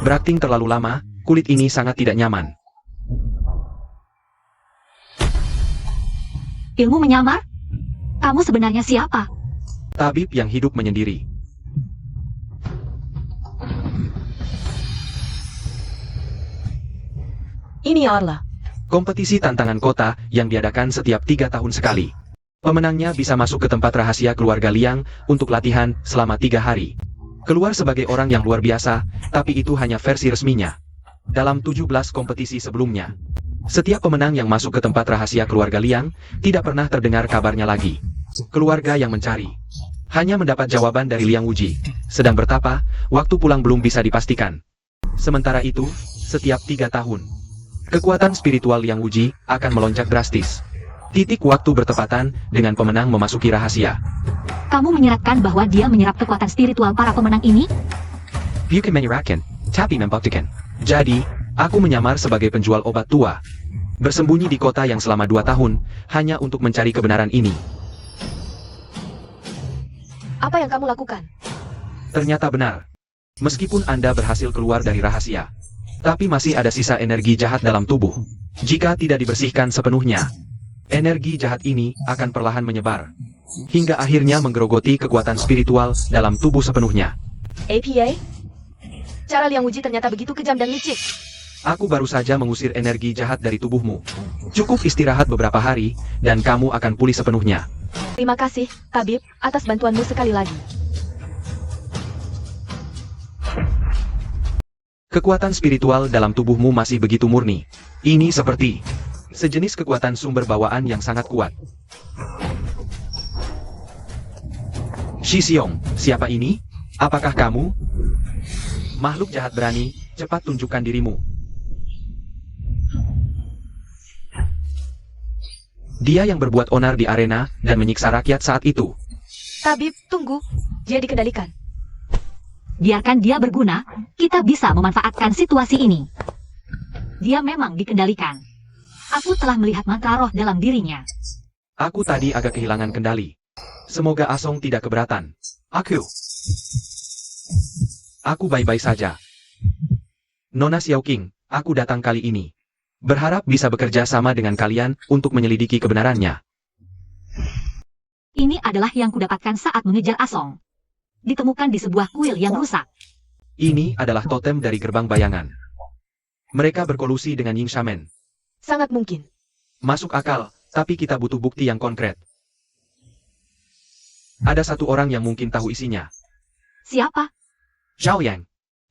Berakting terlalu lama, kulit ini sangat tidak nyaman. Ilmu menyamar? Kamu sebenarnya siapa? Tabib yang hidup menyendiri. Ini Arla. Kompetisi tantangan kota yang diadakan setiap 3 tahun sekali. Pemenangnya bisa masuk ke tempat rahasia keluarga Liang untuk latihan selama 3 hari. Keluar sebagai orang yang luar biasa, tapi itu hanya versi resminya. Dalam 17 kompetisi sebelumnya, setiap pemenang yang masuk ke tempat rahasia keluarga Liang tidak pernah terdengar kabarnya lagi. Keluarga yang mencari hanya mendapat jawaban dari Liang Wuji. Sedang bertapa, waktu pulang belum bisa dipastikan. Sementara itu, setiap 3 tahun, kekuatan spiritual Liang Wuji akan melonjak drastis. Titik waktu bertepatan dengan pemenang memasuki rahasia. Kamu menyiratkan bahwa dia menyerap kekuatan spiritual para pemenang ini? Bukan menyerahkan, tapi membuktikan. Jadi, aku menyamar sebagai penjual obat tua. Bersembunyi di kota yang selama 2 tahun, hanya untuk mencari kebenaran ini. Apa yang kamu lakukan? Ternyata benar. Meskipun Anda berhasil keluar dari rahasia, tapi masih ada sisa energi jahat dalam tubuh. Jika tidak dibersihkan sepenuhnya, energi jahat ini akan perlahan menyebar, hingga akhirnya menggerogoti kekuatan spiritual dalam tubuh sepenuhnya. APA? Cara Liang Wuji ternyata begitu kejam dan licik. Aku baru saja mengusir energi jahat dari tubuhmu. Cukup istirahat beberapa hari, dan kamu akan pulih sepenuhnya. Terima kasih, Tabib, atas bantuanmu sekali lagi. Kekuatan spiritual dalam tubuhmu masih begitu murni. Ini seperti sejenis kekuatan sumber bawaan yang sangat kuat. Shi Xiong, siapa ini? Apakah kamu? Makhluk jahat berani, cepat tunjukkan dirimu. Dia yang berbuat onar di arena dan menyiksa rakyat saat itu. Tabib, tunggu. Dia dikendalikan. Biarkan dia berguna, kita bisa memanfaatkan situasi ini. Dia memang dikendalikan. Aku telah melihat mantra roh dalam dirinya. Aku tadi agak kehilangan kendali. Semoga Asong tidak keberatan. Aku baik-baik saja. Nona Xiaoqing, aku datang kali ini. Berharap bisa bekerja sama dengan kalian untuk menyelidiki kebenarannya. Ini adalah yang kudapatkan saat mengejar Asong. Ditemukan di sebuah kuil yang rusak. Ini adalah totem dari gerbang bayangan. Mereka berkolusi dengan Ying Shaman. Sangat mungkin. Masuk akal, tapi kita butuh bukti yang konkret. Ada satu orang yang mungkin tahu isinya. Siapa? Zhao Yang.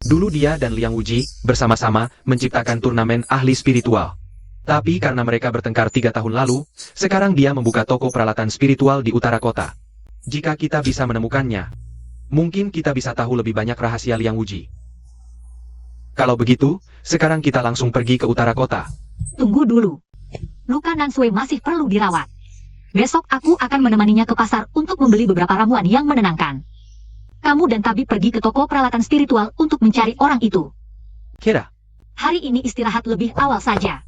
Dulu dia dan Liang Wuji bersama-sama menciptakan turnamen ahli spiritual. Tapi karena mereka bertengkar 3 tahun lalu, sekarang dia membuka toko peralatan spiritual di utara kota. Jika kita bisa menemukannya, mungkin kita bisa tahu lebih banyak rahasia Liang Wuji. Kalau begitu, sekarang kita langsung pergi ke utara kota. Tunggu dulu. Luka Nansue masih perlu dirawat. Besok aku akan menemaninya ke pasar untuk membeli beberapa ramuan yang menenangkan. Kamu dan Tabib pergi ke toko peralatan spiritual untuk mencari orang itu. Kira, Hari ini istirahat lebih awal saja.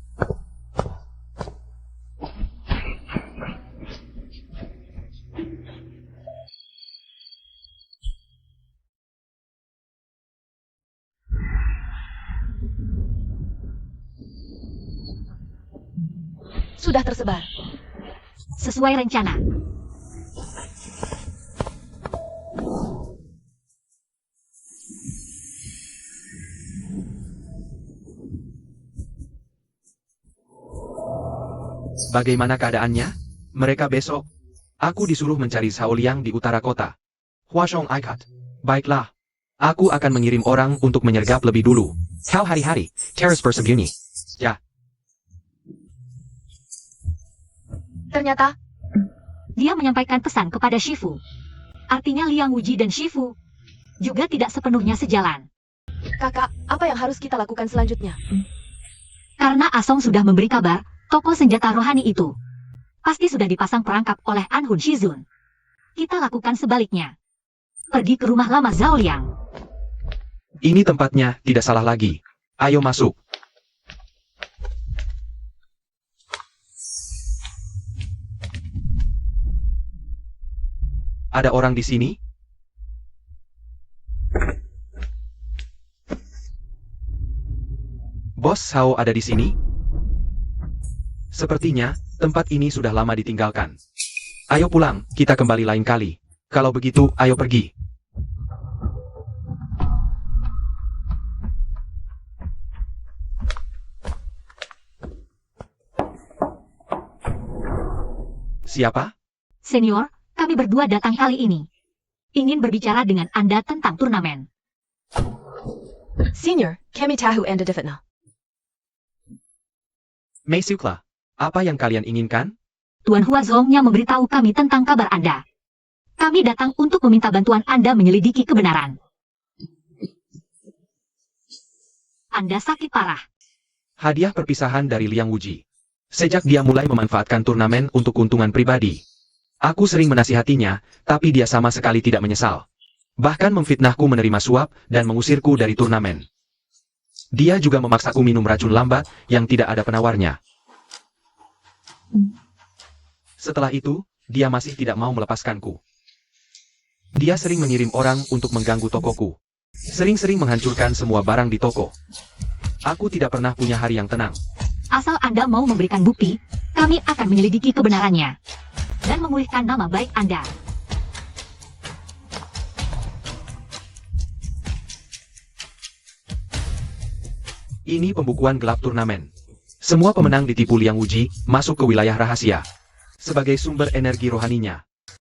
Sudah tersebar. Sesuai rencana. bagaimana keadaannya? Mereka besok. Aku disuruh mencari Zhao Liang di utara kota. Huashong Aikat. Baiklah. Aku akan mengirim orang untuk menyergap lebih dulu. Kau hari-hari, terus bersembunyi. Ya. Ternyata, Dia menyampaikan pesan kepada Shifu. Artinya Liang Wuji dan Shifu juga tidak sepenuhnya sejalan. kakak, apa yang harus kita lakukan selanjutnya? Karena Asong sudah memberi kabar, toko senjata rohani itu pasti sudah dipasang perangkap oleh Anhun Shizun. Kita lakukan sebaliknya. Pergi ke rumah lama Zhao Liang. Ini tempatnya, tidak salah lagi. Ayo masuk. Ada orang di sini? Bos Zhao ada di sini? Sepertinya, tempat ini sudah lama ditinggalkan. Ayo pulang, kita kembali lain kali. Kalau begitu, ayo pergi. Siapa? Senior, kami berdua datang kali ini. Ingin berbicara dengan Anda tentang turnamen. Senior, kami tahu Anda difitnah. Mei Sukla, apa yang kalian inginkan? Tuan Huazongnya memberitahu kami tentang kabar Anda. Kami datang untuk meminta bantuan Anda menyelidiki kebenaran. Anda sakit parah. Hadiah perpisahan dari Liang Wuji. Sejak dia mulai memanfaatkan turnamen untuk keuntungan pribadi. Aku sering menasihatinya, tapi dia sama sekali tidak menyesal. Bahkan memfitnahku menerima suap dan mengusirku dari turnamen. Dia juga memaksaku minum racun lambat yang tidak ada penawarnya. Setelah itu, dia masih tidak mau melepaskanku. Dia sering mengirim orang untuk mengganggu tokoku. Sering-sering menghancurkan semua barang di toko. Aku tidak pernah punya hari yang tenang. Asal Anda mau memberikan bukti, kami akan menyelidiki kebenarannya. Dan memulihkan nama baik Anda. Ini pembukuan gelap turnamen. Semua pemenang ditipu Liang Wuji masuk ke wilayah rahasia. Sebagai sumber energi rohaninya.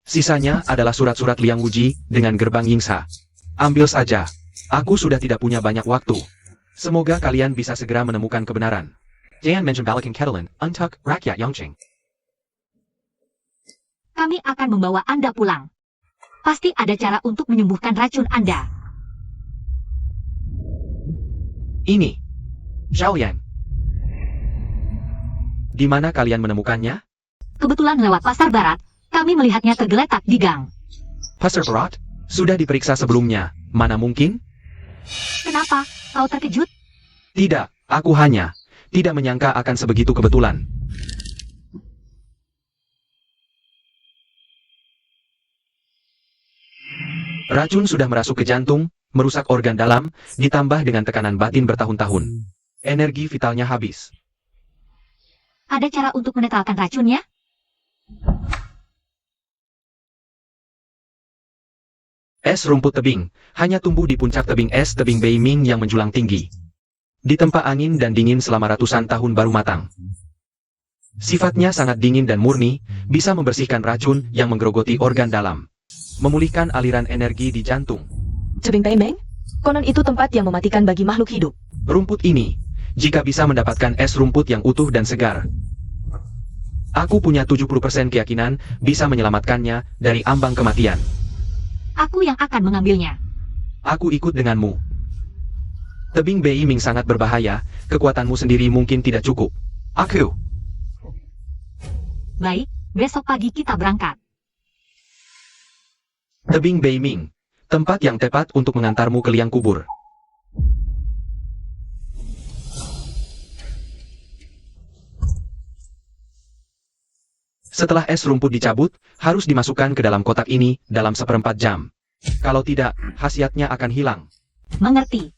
Sisanya adalah surat-surat Liang Wuji dengan gerbang Yingsa. Ambil saja. Aku sudah tidak punya banyak waktu. Semoga kalian bisa segera menemukan kebenaran. Jangan mention balikin Ketelin, untuk rakyat Yongqing. Kami akan membawa Anda pulang. Pasti ada cara untuk menyembuhkan racun Anda. Ini. Zhao Yang. Di mana kalian menemukannya? Kebetulan lewat pasar barat, kami melihatnya tergeletak di gang. Pasar Barat? Sudah diperiksa sebelumnya. Mana mungkin? Kenapa? Kau terkejut? Tidak, aku hanya tidak menyangka akan sebegitu kebetulan. Racun sudah merasuk ke jantung, merusak organ dalam, ditambah dengan tekanan batin bertahun-tahun. Energi vitalnya habis. Ada cara untuk menetralkan racunnya? Es rumput tebing, hanya tumbuh di puncak tebing es tebing Beiming yang menjulang tinggi. Ditempa angin dan dingin selama ratusan tahun baru matang. Sifatnya sangat dingin dan murni, bisa membersihkan racun yang menggerogoti organ dalam. memulihkan aliran energi di jantung. Tebing Beimeng? Konon itu tempat yang mematikan bagi makhluk hidup. Rumput ini, jika bisa mendapatkan es rumput yang utuh dan segar, aku punya 70% keyakinan bisa menyelamatkannya dari ambang kematian. Aku yang akan mengambilnya. Aku ikut denganmu. Tebing Beiming sangat berbahaya, kekuatanmu sendiri mungkin tidak cukup. Aku. Baik, besok pagi kita berangkat. Tebing Beiming, tempat yang tepat untuk mengantarmu ke liang kubur. Setelah es rumput dicabut, harus dimasukkan ke dalam kotak ini dalam 1/4 jam. Kalau tidak, khasiatnya akan hilang. Mengerti.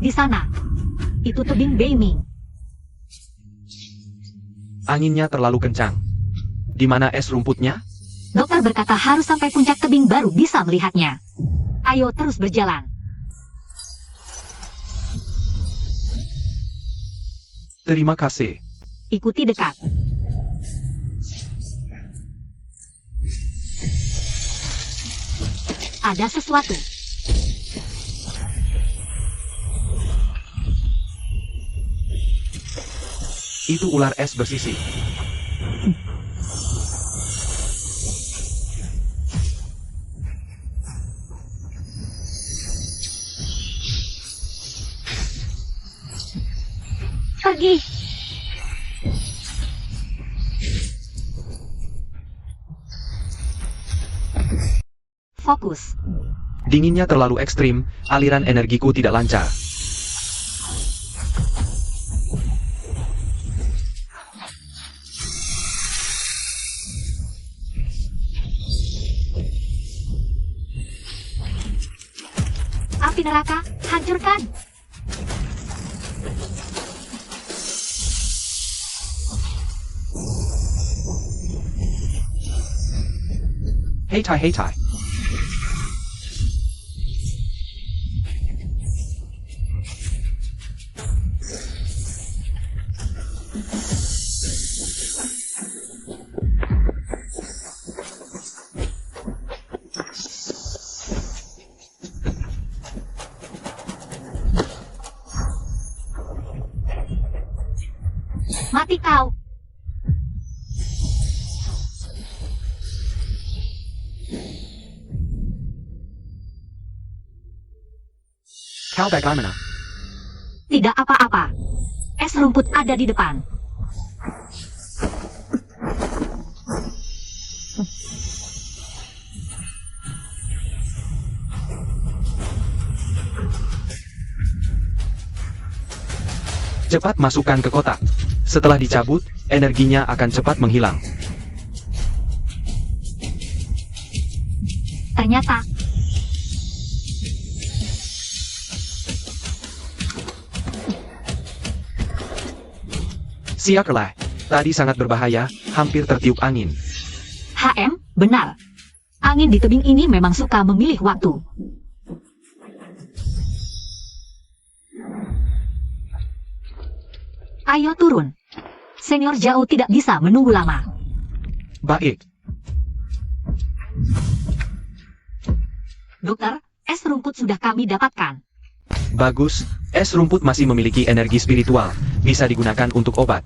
Di sana. Itu tebing Beiming. Anginnya terlalu kencang. Di mana es rumputnya? Dokter berkata harus sampai puncak tebing baru bisa melihatnya. Ayo terus berjalan. Terima kasih. Ikuti dekat. Ada sesuatu. Itu ular es bersisik. Pergi. Fokus. Dinginnya terlalu ekstrim, aliran energiku tidak lancar. Api neraka, hancurkan. Hey Tai, hey Tai. Mati kau. Kau bagaimana? Tidak apa-apa. Es rumput ada di depan. Cepat masukkan ke kotak. Setelah dicabut, energinya akan cepat menghilang. Ternyata Siakerlah, tadi sangat berbahaya, hampir tertiup angin. HM, benar. Angin di tebing ini memang suka memilih waktu. Ayo turun. Senior Zhao tidak bisa menunggu lama. Baik, Dokter, es rumput sudah kami dapatkan. bagus, es rumput masih memiliki energi spiritual, bisa digunakan untuk obat.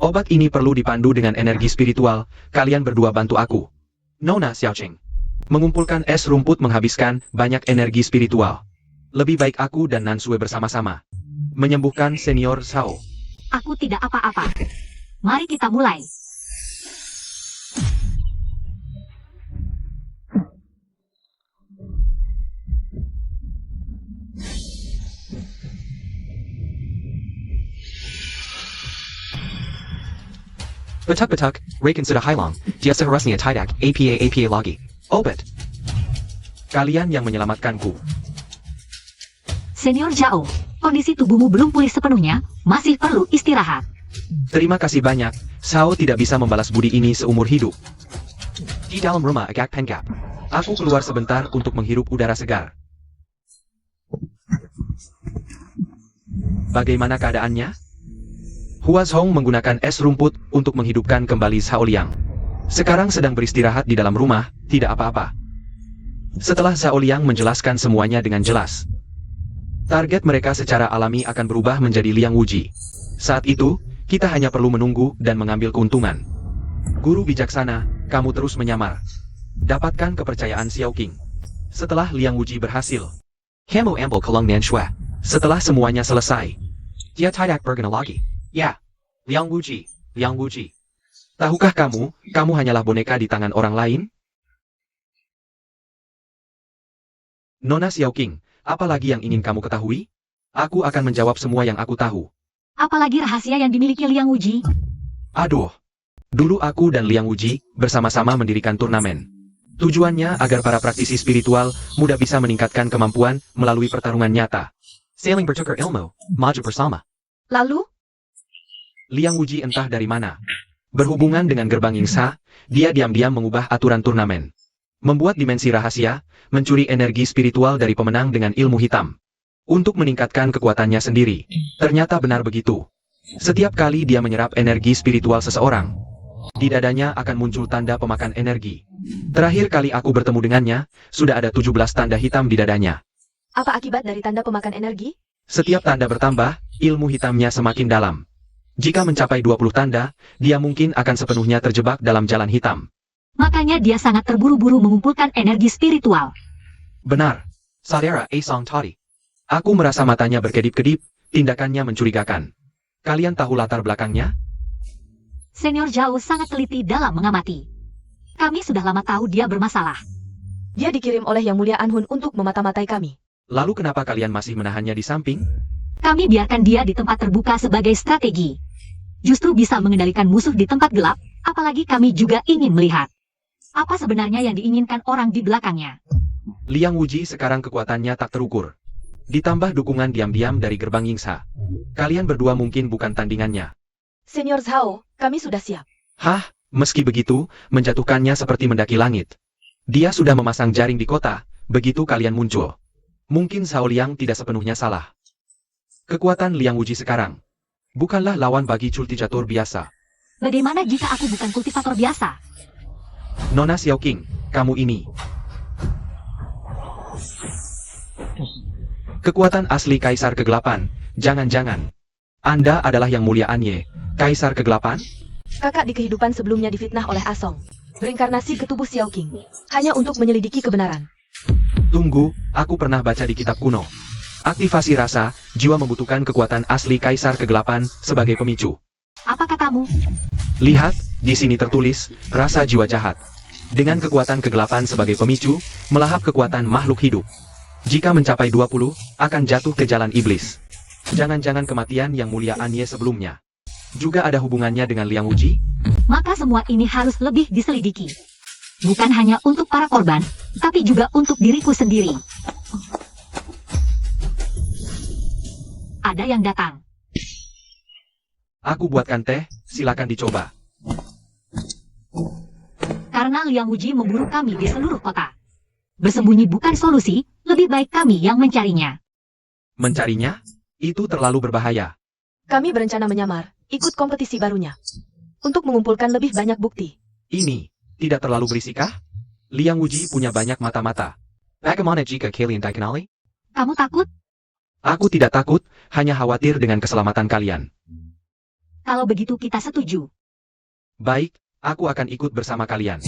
Obat ini perlu dipandu dengan energi spiritual, kalian berdua bantu aku. Nona Xiaoqing. Mengumpulkan es rumput menghabiskan banyak energi spiritual. Lebih baik aku dan Nansue bersama-sama. Menyembuhkan Senior Zhao. Aku tidak apa-apa. Mari kita mulai. Betuk-betuk, Raken sudah Hailong, dia seharusnya tidak, APA lagi. Obat. Kalian yang menyelamatkanku. Senior Zhao, kondisi tubuhmu belum pulih sepenuhnya, masih perlu istirahat. Terima kasih banyak, Sao tidak bisa membalas budi ini seumur hidup. Di dalam rumah agak pengap. Aku keluar sebentar untuk menghirup udara segar. Bagaimana keadaannya? Huazhong menggunakan es rumput untuk menghidupkan kembali Zhao Liang. Sekarang sedang beristirahat di dalam rumah, tidak apa-apa. Setelah Zhao Liang menjelaskan semuanya dengan jelas, target mereka secara alami akan berubah menjadi Liang Wuji. Saat itu, kita hanya perlu menunggu dan mengambil keuntungan. Guru bijaksana, kamu terus menyamar. Dapatkan kepercayaan Xiao Qing. Setelah Liang Wuji berhasil, kamu ambil Kelong Nanshui. Setelah semuanya selesai, dia tidak berguna lagi. Ya, Liang Wuji, Liang Wuji. Tahukah kamu hanyalah boneka di tangan orang lain? Nona Xiao Qing, apa lagi yang ingin kamu ketahui? Aku akan menjawab semua yang aku tahu. Apalagi rahasia yang dimiliki Liang Wuji? Aduh. Dulu aku dan Liang Wuji bersama-sama mendirikan turnamen. Tujuannya agar para praktisi spiritual mudah bisa meningkatkan kemampuan melalui pertarungan nyata. Saling bertukar ilmu, maju bersama. Lalu? Liang Wuji entah dari mana. Berhubungan dengan gerbang Yingsa, dia diam-diam mengubah aturan turnamen. Membuat dimensi rahasia, mencuri energi spiritual dari pemenang dengan ilmu hitam. Untuk meningkatkan kekuatannya sendiri. Ternyata benar begitu. Setiap kali dia menyerap energi spiritual seseorang, di dadanya akan muncul tanda pemakan energi. Terakhir kali aku bertemu dengannya, sudah ada 17 tanda hitam di dadanya. Apa akibat dari tanda pemakan energi? Setiap tanda bertambah, ilmu hitamnya semakin dalam. Jika mencapai 20 tanda, dia mungkin akan sepenuhnya terjebak dalam jalan hitam. Makanya dia sangat terburu-buru mengumpulkan energi spiritual. Benar. Saudara Aesong Toddy. Aku merasa matanya berkedip-kedip, tindakannya mencurigakan. Kalian tahu latar belakangnya? Senior Zhao sangat teliti dalam mengamati. Kami sudah lama tahu dia bermasalah. Dia dikirim oleh Yang Mulia Anhun untuk memata-matai kami. Lalu kenapa kalian masih menahannya di samping? Kami biarkan dia di tempat terbuka sebagai strategi. Justru bisa mengendalikan musuh di tempat gelap, apalagi kami juga ingin melihat apa sebenarnya yang diinginkan orang di belakangnya. Liang Wuji sekarang kekuatannya tak terukur. Ditambah dukungan diam-diam dari gerbang Yingsa. Kalian berdua mungkin bukan tandingannya. Senior Zhao, kami sudah siap. Hah? Meski begitu, menjatuhkannya seperti mendaki langit. Dia sudah memasang jaring di kota, begitu kalian muncul. Mungkin Zhao Liang tidak sepenuhnya salah. Kekuatan Liang Wuji sekarang bukanlah lawan bagi kultivator biasa. Bagaimana jika aku bukan kultivator biasa? Nona Xiao Qing, kamu ini. Kekuatan asli Kaisar Kegelapan, jangan-jangan Anda adalah Yang Mulia Anye, Kaisar Kegelapan? Kakak di kehidupan sebelumnya difitnah oleh Asong. Berinkarnasi ke tubuh Xiao Qing. Hanya untuk menyelidiki kebenaran. Tunggu, aku pernah baca di kitab kuno. Aktivasi rasa, jiwa membutuhkan kekuatan asli Kaisar Kegelapan sebagai pemicu. Apa katamu? Lihat, di sini tertulis, rasa jiwa jahat. Dengan kekuatan kegelapan sebagai pemicu, melahap kekuatan makhluk hidup. Jika mencapai 20, akan jatuh ke jalan iblis. Jangan-jangan kematian Yang Mulia Anye sebelumnya juga ada hubungannya dengan Liang Wuji? Maka semua ini harus lebih diselidiki. Bukan hanya untuk para korban, tapi juga untuk diriku sendiri. Ada yang datang. Aku buatkan teh, silakan dicoba. Karena Liang Wuji memburu kami di seluruh kota. Bersembunyi bukan solusi, lebih baik kami yang mencarinya. Mencarinya? Itu terlalu berbahaya. Kami berencana menyamar, ikut kompetisi barunya. Untuk mengumpulkan lebih banyak bukti. Ini, tidak terlalu berisikah? Liang Wuji punya banyak mata-mata. Bagaimana jika kalian dikenali? Kamu takut? Aku tidak takut, hanya khawatir dengan keselamatan kalian. Kalau begitu kita setuju. Baik, aku akan ikut bersama kalian.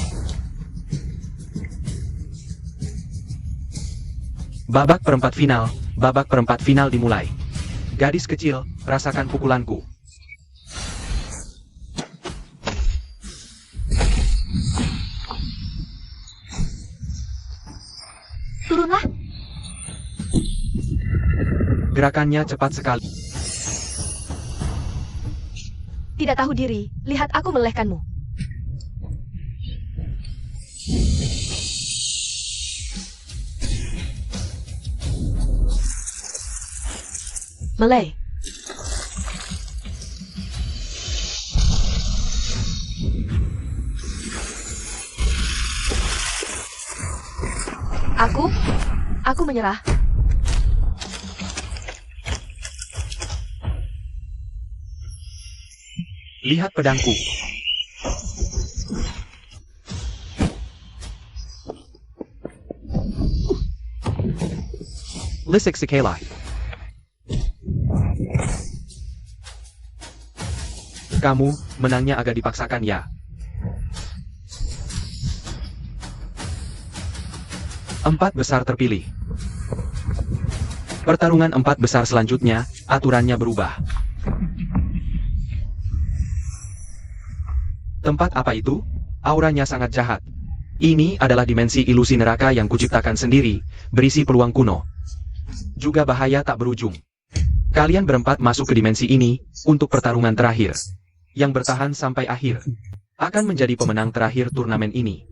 Babak perempat final dimulai. Gadis kecil, rasakan pukulanku. Turunlah. Gerakannya cepat sekali. Tidak tahu diri, lihat aku melelehkanmu. Meleh. Aku menyerah. Lihat pedangku. Lisik Sekela. Kamu, menangnya agak dipaksakan ya. 4 besar terpilih. Pertarungan 4 besar selanjutnya, aturannya berubah. Tempat apa itu? Auranya sangat jahat. Ini adalah dimensi ilusi neraka yang kuciptakan sendiri, berisi peluang kuno. Juga bahaya tak berujung. Kalian berempat masuk ke dimensi ini, untuk pertarungan terakhir. Yang bertahan sampai akhir, akan menjadi pemenang terakhir turnamen ini.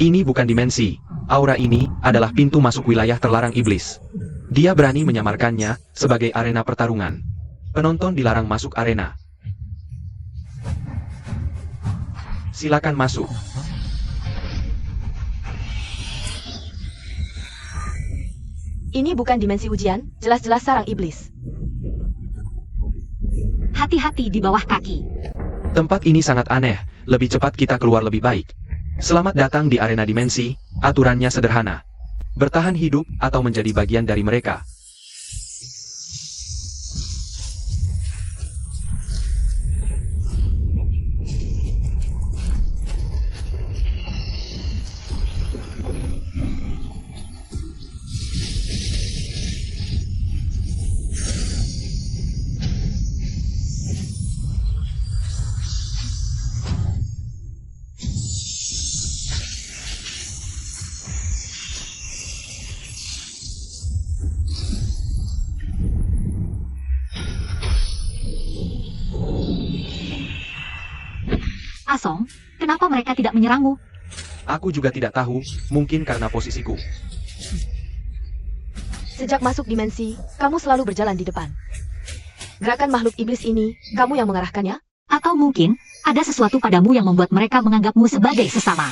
Ini bukan dimensi, aura ini adalah pintu masuk wilayah terlarang iblis. Dia berani menyamarkannya sebagai arena pertarungan. Penonton dilarang masuk arena. Silakan masuk. Ini bukan dimensi ujian, jelas-jelas sarang iblis. Hati-hati di bawah kaki. Tempat ini sangat aneh, lebih cepat kita keluar lebih baik. Selamat datang di arena dimensi, aturannya sederhana. Bertahan hidup atau menjadi bagian dari mereka. Asong, kenapa mereka tidak menyerangmu? Aku juga tidak tahu, mungkin karena posisiku. Sejak masuk dimensi, kamu selalu berjalan di depan. Gerakan makhluk iblis ini, kamu yang mengarahkannya? Atau mungkin, ada sesuatu padamu yang membuat mereka menganggapmu sebagai sesama.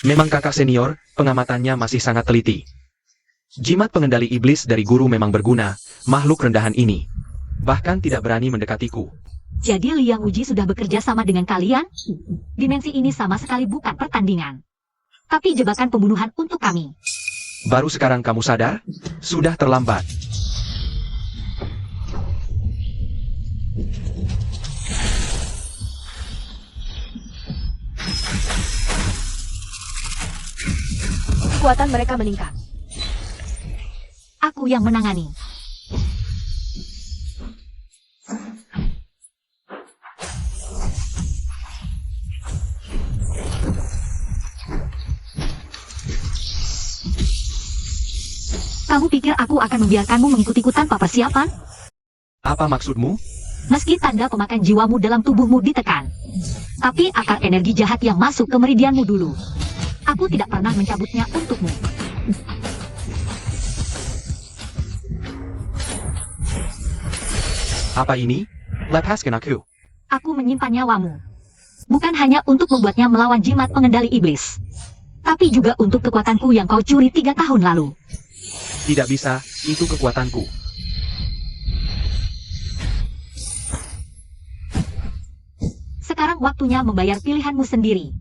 Memang kakak senior, pengamatannya masih sangat teliti. Jimat pengendali iblis dari guru memang berguna, makhluk rendahan ini. Bahkan tidak berani mendekatiku. Jadi Liang Uji sudah bekerja sama dengan kalian? Dimensi ini sama sekali bukan pertandingan. Tapi jebakan pembunuhan untuk kami. Baru sekarang kamu sadar? Sudah terlambat. Kekuatan mereka meningkat. Aku yang menangani. Kamu pikir aku akan membiarkanmu mengikutiku tanpa persiapan? Apa maksudmu? Meski tanda pemakan jiwamu dalam tubuhmu ditekan. Tapi akar energi jahat yang masuk ke meridianmu dulu. Aku tidak pernah mencabutnya untukmu. Apa ini? Lepaskan aku. Aku menyimpan nyawamu. Bukan hanya untuk membuatnya melawan jimat pengendali iblis. Tapi juga untuk kekuatanku yang kau curi 3 tahun lalu. Tidak bisa, itu kekuatanku. Sekarang waktunya membayar pilihanmu sendiri.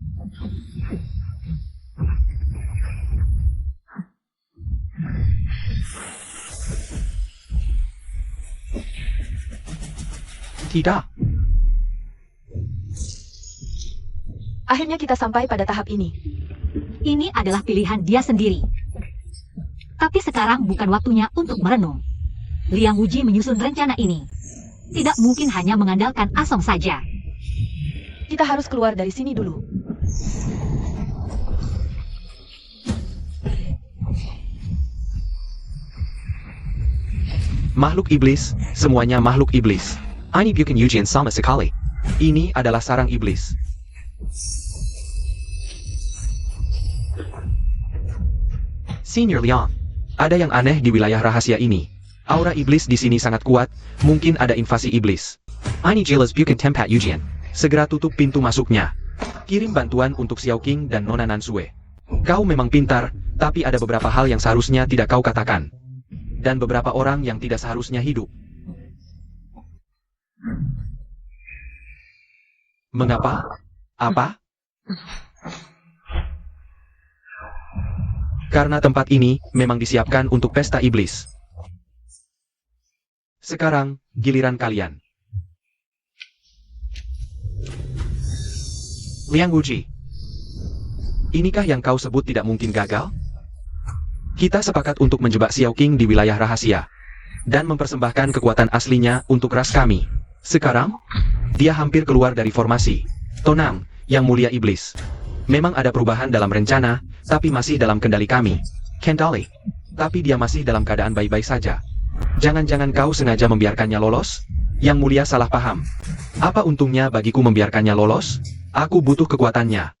Tidak. Akhirnya kita sampai pada tahap ini. Ini adalah pilihan dia sendiri. Tapi sekarang bukan waktunya untuk merenung. Liang Wuji menyusun rencana ini. Tidak mungkin hanya mengandalkan Asong saja. Kita harus keluar dari sini dulu. Makhluk iblis, semuanya makhluk iblis. Ini bukan ujian sama sekali. Ini adalah sarang iblis. Senior Liang, ada yang aneh di wilayah rahasia ini. Aura iblis di sini sangat kuat, mungkin ada invasi iblis. Ini jelas bukan tempat ujian. Segera tutup pintu masuknya. Kirim bantuan untuk Xiao Qing dan Nona Nansue. Kau memang pintar, tapi ada beberapa hal yang seharusnya tidak kau katakan. Dan beberapa orang yang tidak seharusnya hidup. Mengapa? Apa? Karena tempat ini memang disiapkan untuk pesta iblis. Sekarang, giliran kalian. Liang Wuji. Inikah yang kau sebut tidak mungkin gagal? Kita sepakat untuk menjebak Xiao Qing di wilayah rahasia. Dan mempersembahkan kekuatan aslinya untuk ras kami. Sekarang, dia hampir keluar dari formasi. Tonang, yang mulia iblis. Memang ada perubahan dalam rencana, tapi masih dalam kendali kami. Kendali. Tapi dia masih dalam keadaan baik-baik saja. Jangan-jangan kau sengaja membiarkannya lolos? Yang mulia salah paham. Apa untungnya bagiku membiarkannya lolos? Aku butuh kekuatannya.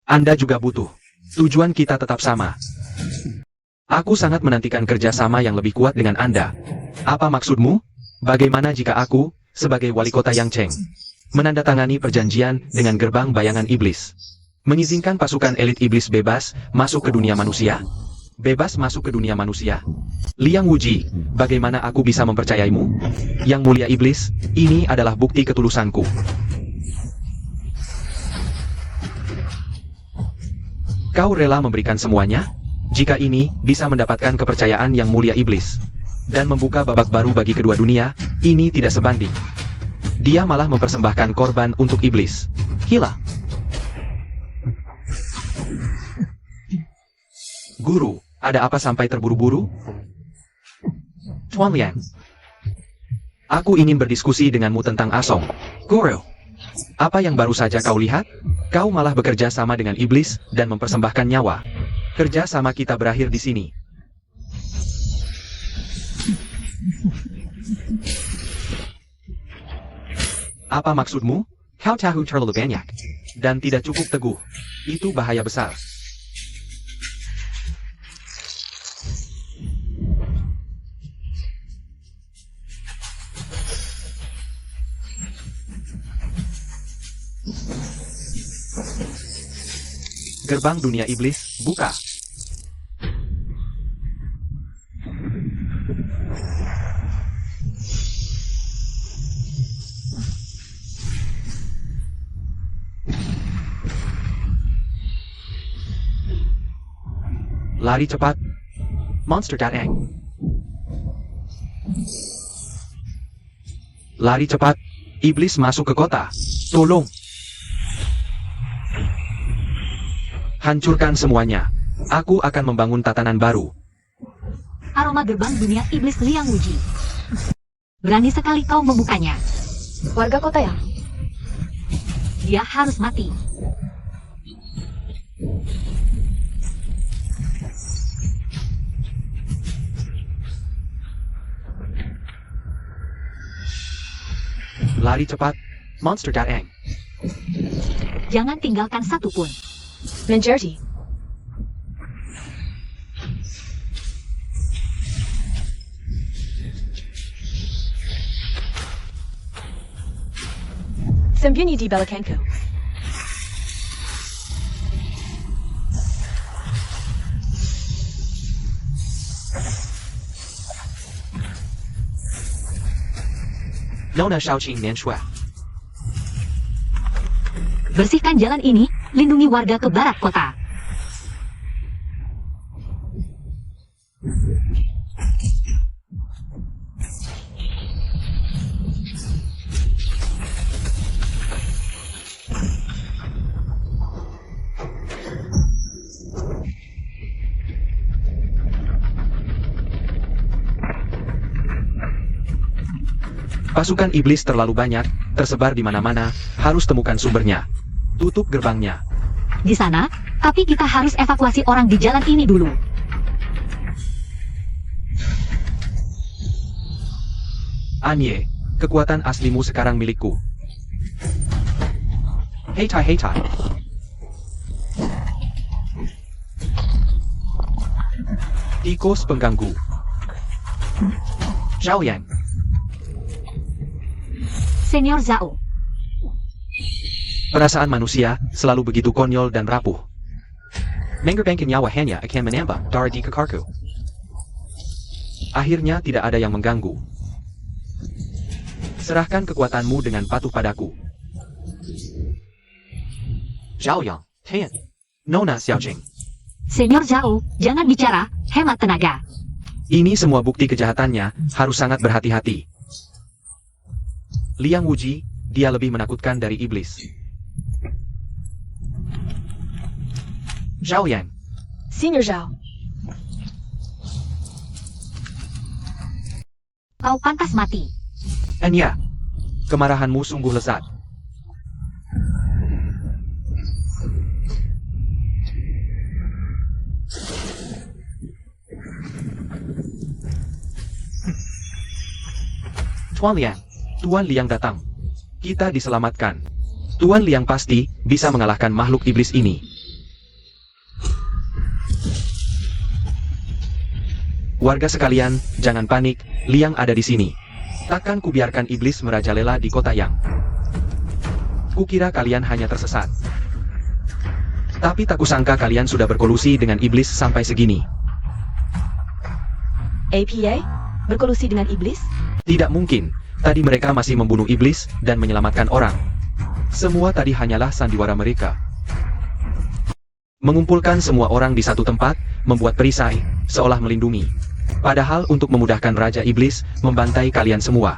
Anda juga butuh. Tujuan kita tetap sama. Aku sangat menantikan kerjasama yang lebih kuat dengan Anda. Apa maksudmu? Bagaimana jika aku, sebagai wali kota Yangcheng, menandatangani perjanjian dengan gerbang bayangan iblis? Mengizinkan pasukan elit iblis bebas masuk ke dunia manusia? Bebas masuk ke dunia manusia? Liang Wuji, bagaimana aku bisa mempercayaimu? Yang mulia iblis, ini adalah bukti ketulusanku. Kau rela memberikan semuanya? Jika ini bisa mendapatkan kepercayaan yang mulia iblis dan membuka babak baru bagi kedua dunia, ini tidak sebanding. Dia malah mempersembahkan korban untuk iblis. Gila. Guru, ada apa sampai terburu-buru? Tuan Liang. Aku ingin berdiskusi denganmu tentang Asong. Guru. Apa yang baru saja kau lihat? Kau malah bekerja sama dengan iblis dan mempersembahkan nyawa. Kerja sama kita berakhir di sini. Apa maksudmu? Kau tahu terlalu banyak. Dan tidak cukup teguh. Itu bahaya besar. Gerbang dunia iblis, buka. Lari cepat. Monster Datang. Lari cepat. Iblis masuk ke kota. Tolong. Hancurkan semuanya. Aku akan membangun tatanan baru. Aroma gerbang dunia iblis Liang Wuji. Berani sekali kau membukanya. Warga kota ya? Dia harus mati. Lari cepat. Monster Datang. Jangan tinggalkan satu pun. Menjadi. Sembunyi di belakangku. Nona Shaoqing Nianshua. Bersihkan jalan ini, lindungi warga ke barat kota. Pasukan iblis terlalu banyak, tersebar di mana-mana, harus temukan sumbernya. Tutup gerbangnya. Di sana, tapi kita harus evakuasi orang di jalan ini dulu. Anye, kekuatan aslimu sekarang milikku. Heitai Heitai. Tikus pengganggu. Zhao Yang. Senior Zhao. Perasaan manusia selalu begitu konyol dan rapuh. Mengorbankan nyawa hanya akan menambah darah di kekarku. Akhirnya tidak ada yang mengganggu. Serahkan kekuatanmu dengan patuh padaku. Zhao Yang, Tian, Nona Xiaojing. Senior Zhao, jangan bicara, hemat tenaga. Ini semua bukti kejahatannya, harus sangat berhati-hati. Liang Wuji, dia lebih menakutkan dari iblis. Zhao Yang, Senior Zhao, Kau pantas mati. Enya, kemarahanmu sungguh lezat. Tuan Liang datang. Kita diselamatkan. Tuan Liang pasti bisa mengalahkan makhluk iblis ini. Warga sekalian, jangan panik, Liang ada di sini. Takkan kubiarkan iblis merajalela di kota Yang. Kukira kalian hanya tersesat. Tapi tak kusangka kalian sudah berkolusi dengan iblis sampai segini. APA? Berkolusi dengan iblis? Tidak mungkin, tadi mereka masih membunuh iblis dan menyelamatkan orang. Semua tadi hanyalah sandiwara mereka. Mengumpulkan semua orang di satu tempat, membuat perisai, seolah melindungi. Padahal untuk memudahkan Raja Iblis membantai kalian semua.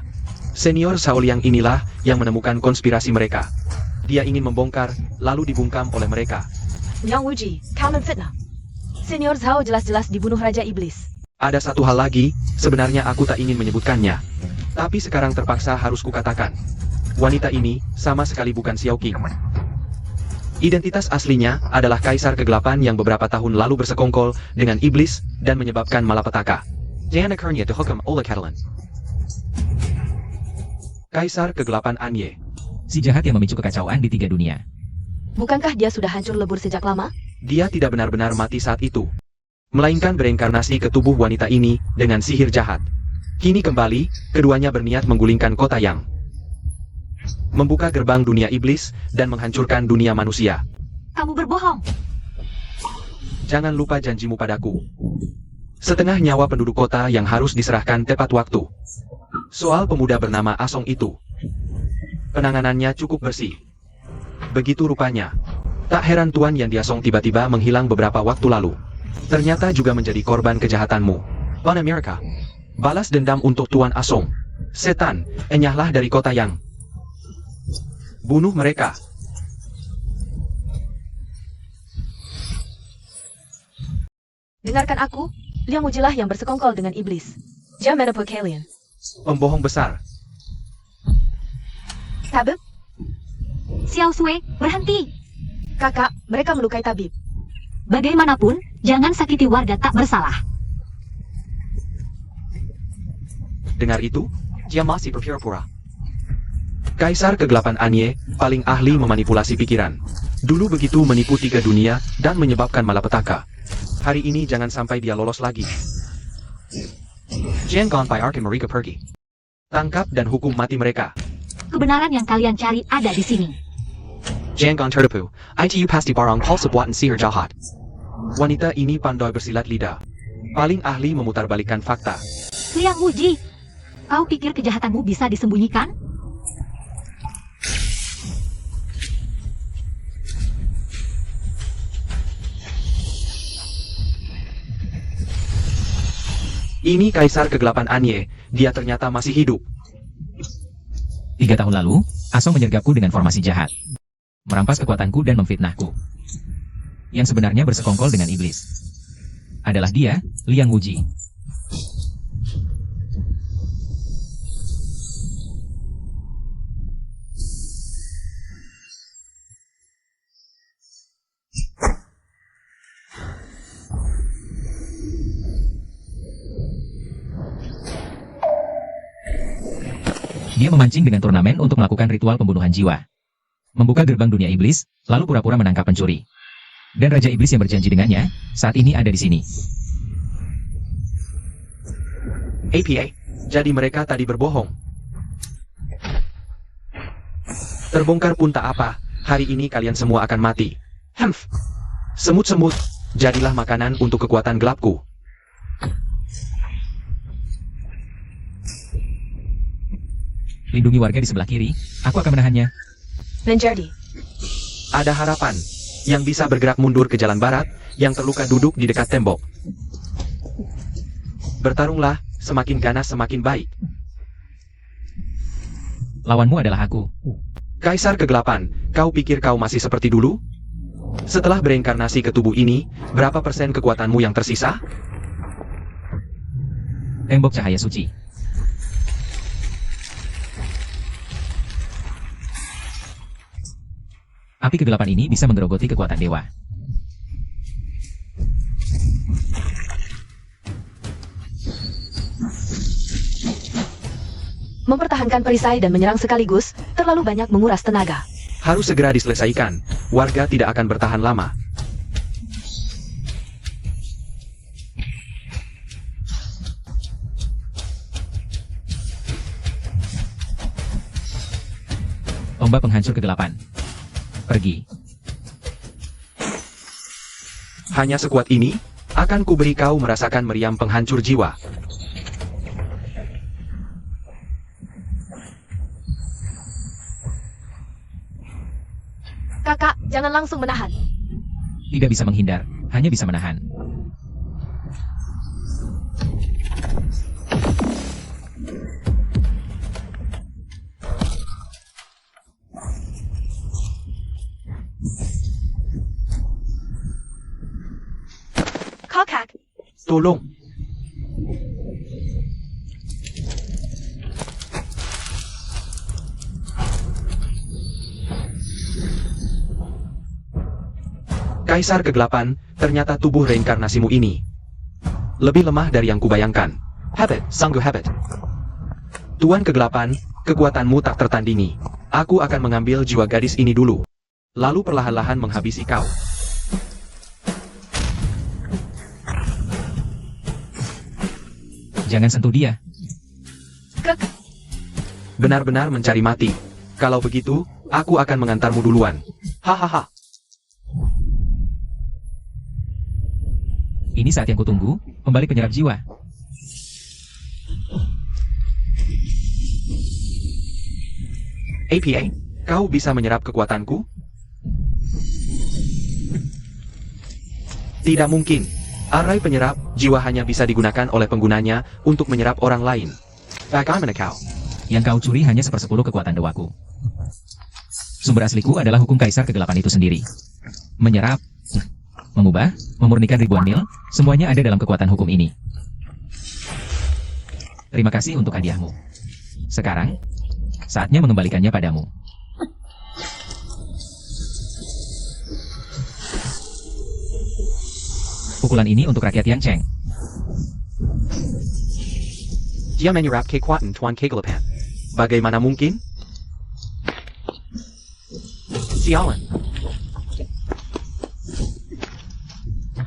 Senior Zhao Liang inilah yang menemukan konspirasi mereka. Dia ingin membongkar, lalu dibungkam oleh mereka. Yang Wuji, kau memfitnah. Senior Zhao jelas-jelas dibunuh Raja Iblis. Ada satu hal lagi, sebenarnya aku tak ingin menyebutkannya. Tapi sekarang terpaksa harus kukatakan. Wanita ini sama sekali bukan Xiao Qing. Identitas aslinya adalah Kaisar Kegelapan yang beberapa tahun lalu bersekongkol dengan iblis dan menyebabkan malapetaka. Jangan akhirnya dihukum oleh Catalan. Kaisar Kegelapan Anye. Si jahat yang memicu kekacauan di 3 dunia. Bukankah dia sudah hancur lebur sejak lama? Dia tidak benar-benar mati saat itu, melainkan bereinkarnasi ke tubuh wanita ini dengan sihir jahat. Kini kembali, keduanya berniat menggulingkan kota Yang, membuka gerbang dunia iblis, dan menghancurkan dunia manusia. Kamu berbohong. Jangan lupa janjimu padaku. Setengah nyawa penduduk kota yang harus diserahkan tepat waktu. Soal pemuda bernama Asong itu, penanganannya cukup bersih. Begitu rupanya. Tak heran Tuan Yan Diasong tiba-tiba menghilang beberapa waktu lalu. Ternyata juga menjadi korban kejahatanmu. Pan Amerika. Balas dendam untuk Tuan Asong. Setan, enyahlah dari kota Yang. Bunuh mereka. Dengarkan aku, Liang Wujilah yang bersekongkol dengan iblis. Dia menepuk kalian. Pembohong besar. Tabib, Xiao Sui, berhenti. kakak, mereka melukai tabib. Bagaimanapun, jangan sakiti warga tak bersalah. Dengar itu? Dia masih berpura-pura. Kaisar Kegelapan Anye paling ahli memanipulasi pikiran. Dulu begitu menipu 3 dunia dan menyebabkan malapetaka. Hari ini jangan sampai dia lolos lagi. Jangan biarkan mereka pergi. Tangkap dan hukum mati mereka. Kebenaran yang kalian cari ada di sini. Jangan tertipu. Itu pasti barang palsu buatan sihir jahat. Wanita ini pandai bersilat lidah. Paling ahli memutarbalikkan fakta. Liang Wuji, kau pikir kejahatanmu bisa disembunyikan? Ini Kaisar Kegelapan Anye, dia ternyata masih hidup. 3 tahun lalu, Asong menyergapku dengan formasi jahat. Merampas kekuatanku dan memfitnahku. Yang sebenarnya bersekongkol dengan iblis. Adalah dia, Liang Wuji. Dia memancing dengan turnamen untuk melakukan ritual pembunuhan jiwa. Membuka gerbang dunia iblis, lalu pura-pura menangkap pencuri. Dan Raja Iblis yang berjanji dengannya, saat ini ada di sini. APA, jadi mereka tadi berbohong. Terbongkar pun tak apa, hari ini kalian semua akan mati. Humph. Semut-semut, jadilah makanan untuk kekuatan gelapku. Lindungi warga di sebelah kiri, aku akan menahannya. Menjadi. Ada harapan. Yang bisa bergerak mundur ke jalan barat, yang terluka duduk di dekat tembok. Bertarunglah, semakin ganas semakin baik. Lawanmu adalah aku. Kaisar Kegelapan, kau pikir kau masih seperti dulu? Setelah bereinkarnasi ke tubuh ini, berapa persen kekuatanmu yang tersisa? Tembok cahaya suci. Api kegelapan ini bisa menggerogoti kekuatan dewa. Mempertahankan perisai dan menyerang sekaligus terlalu banyak menguras tenaga. Harus segera diselesaikan. Warga tidak akan bertahan lama. Ombak penghancur kegelapan. Pergi. Hanya sekuat ini, akan kuberi kau merasakan meriam penghancur jiwa. Kakak, jangan langsung menahan. Tidak bisa menghindar, hanya bisa menahan. Kakak, Tolong. Kaisar Kegelapan, ternyata tubuh reinkarnasimu ini lebih lemah dari yang kubayangkan. Habit, Sanggu Habit. Tuan Kegelapan, kekuatanmu tak tertandingi. Aku akan mengambil jiwa gadis ini dulu, lalu perlahan-lahan menghabisi kau. Jangan sentuh dia. Kakak. Benar-benar mencari mati. Kalau begitu, aku akan mengantarmu duluan. Hahaha. Ini saat yang kutunggu, pembalik penyerap jiwa. APA, kau bisa menyerap kekuatanku? Tidak mungkin. Arai penyerap jiwa hanya bisa digunakan oleh penggunanya untuk menyerap orang lain. Bagaimana kau? Yang kau curi hanya 1/10 kekuatan dewaku. Sumber asliku adalah hukum Kaisar Kegelapan itu sendiri. Menyerap, mengubah, memurnikan ribuan mil, semuanya ada dalam kekuatan hukum ini. Terima kasih untuk hadiahmu. Sekarang, saatnya mengembalikannya padamu. Pukulan ini untuk rakyat Yang Cheng. Dia menyerap kekuatan Tuan Kegelapan. Bagaimana mungkin? Sialan.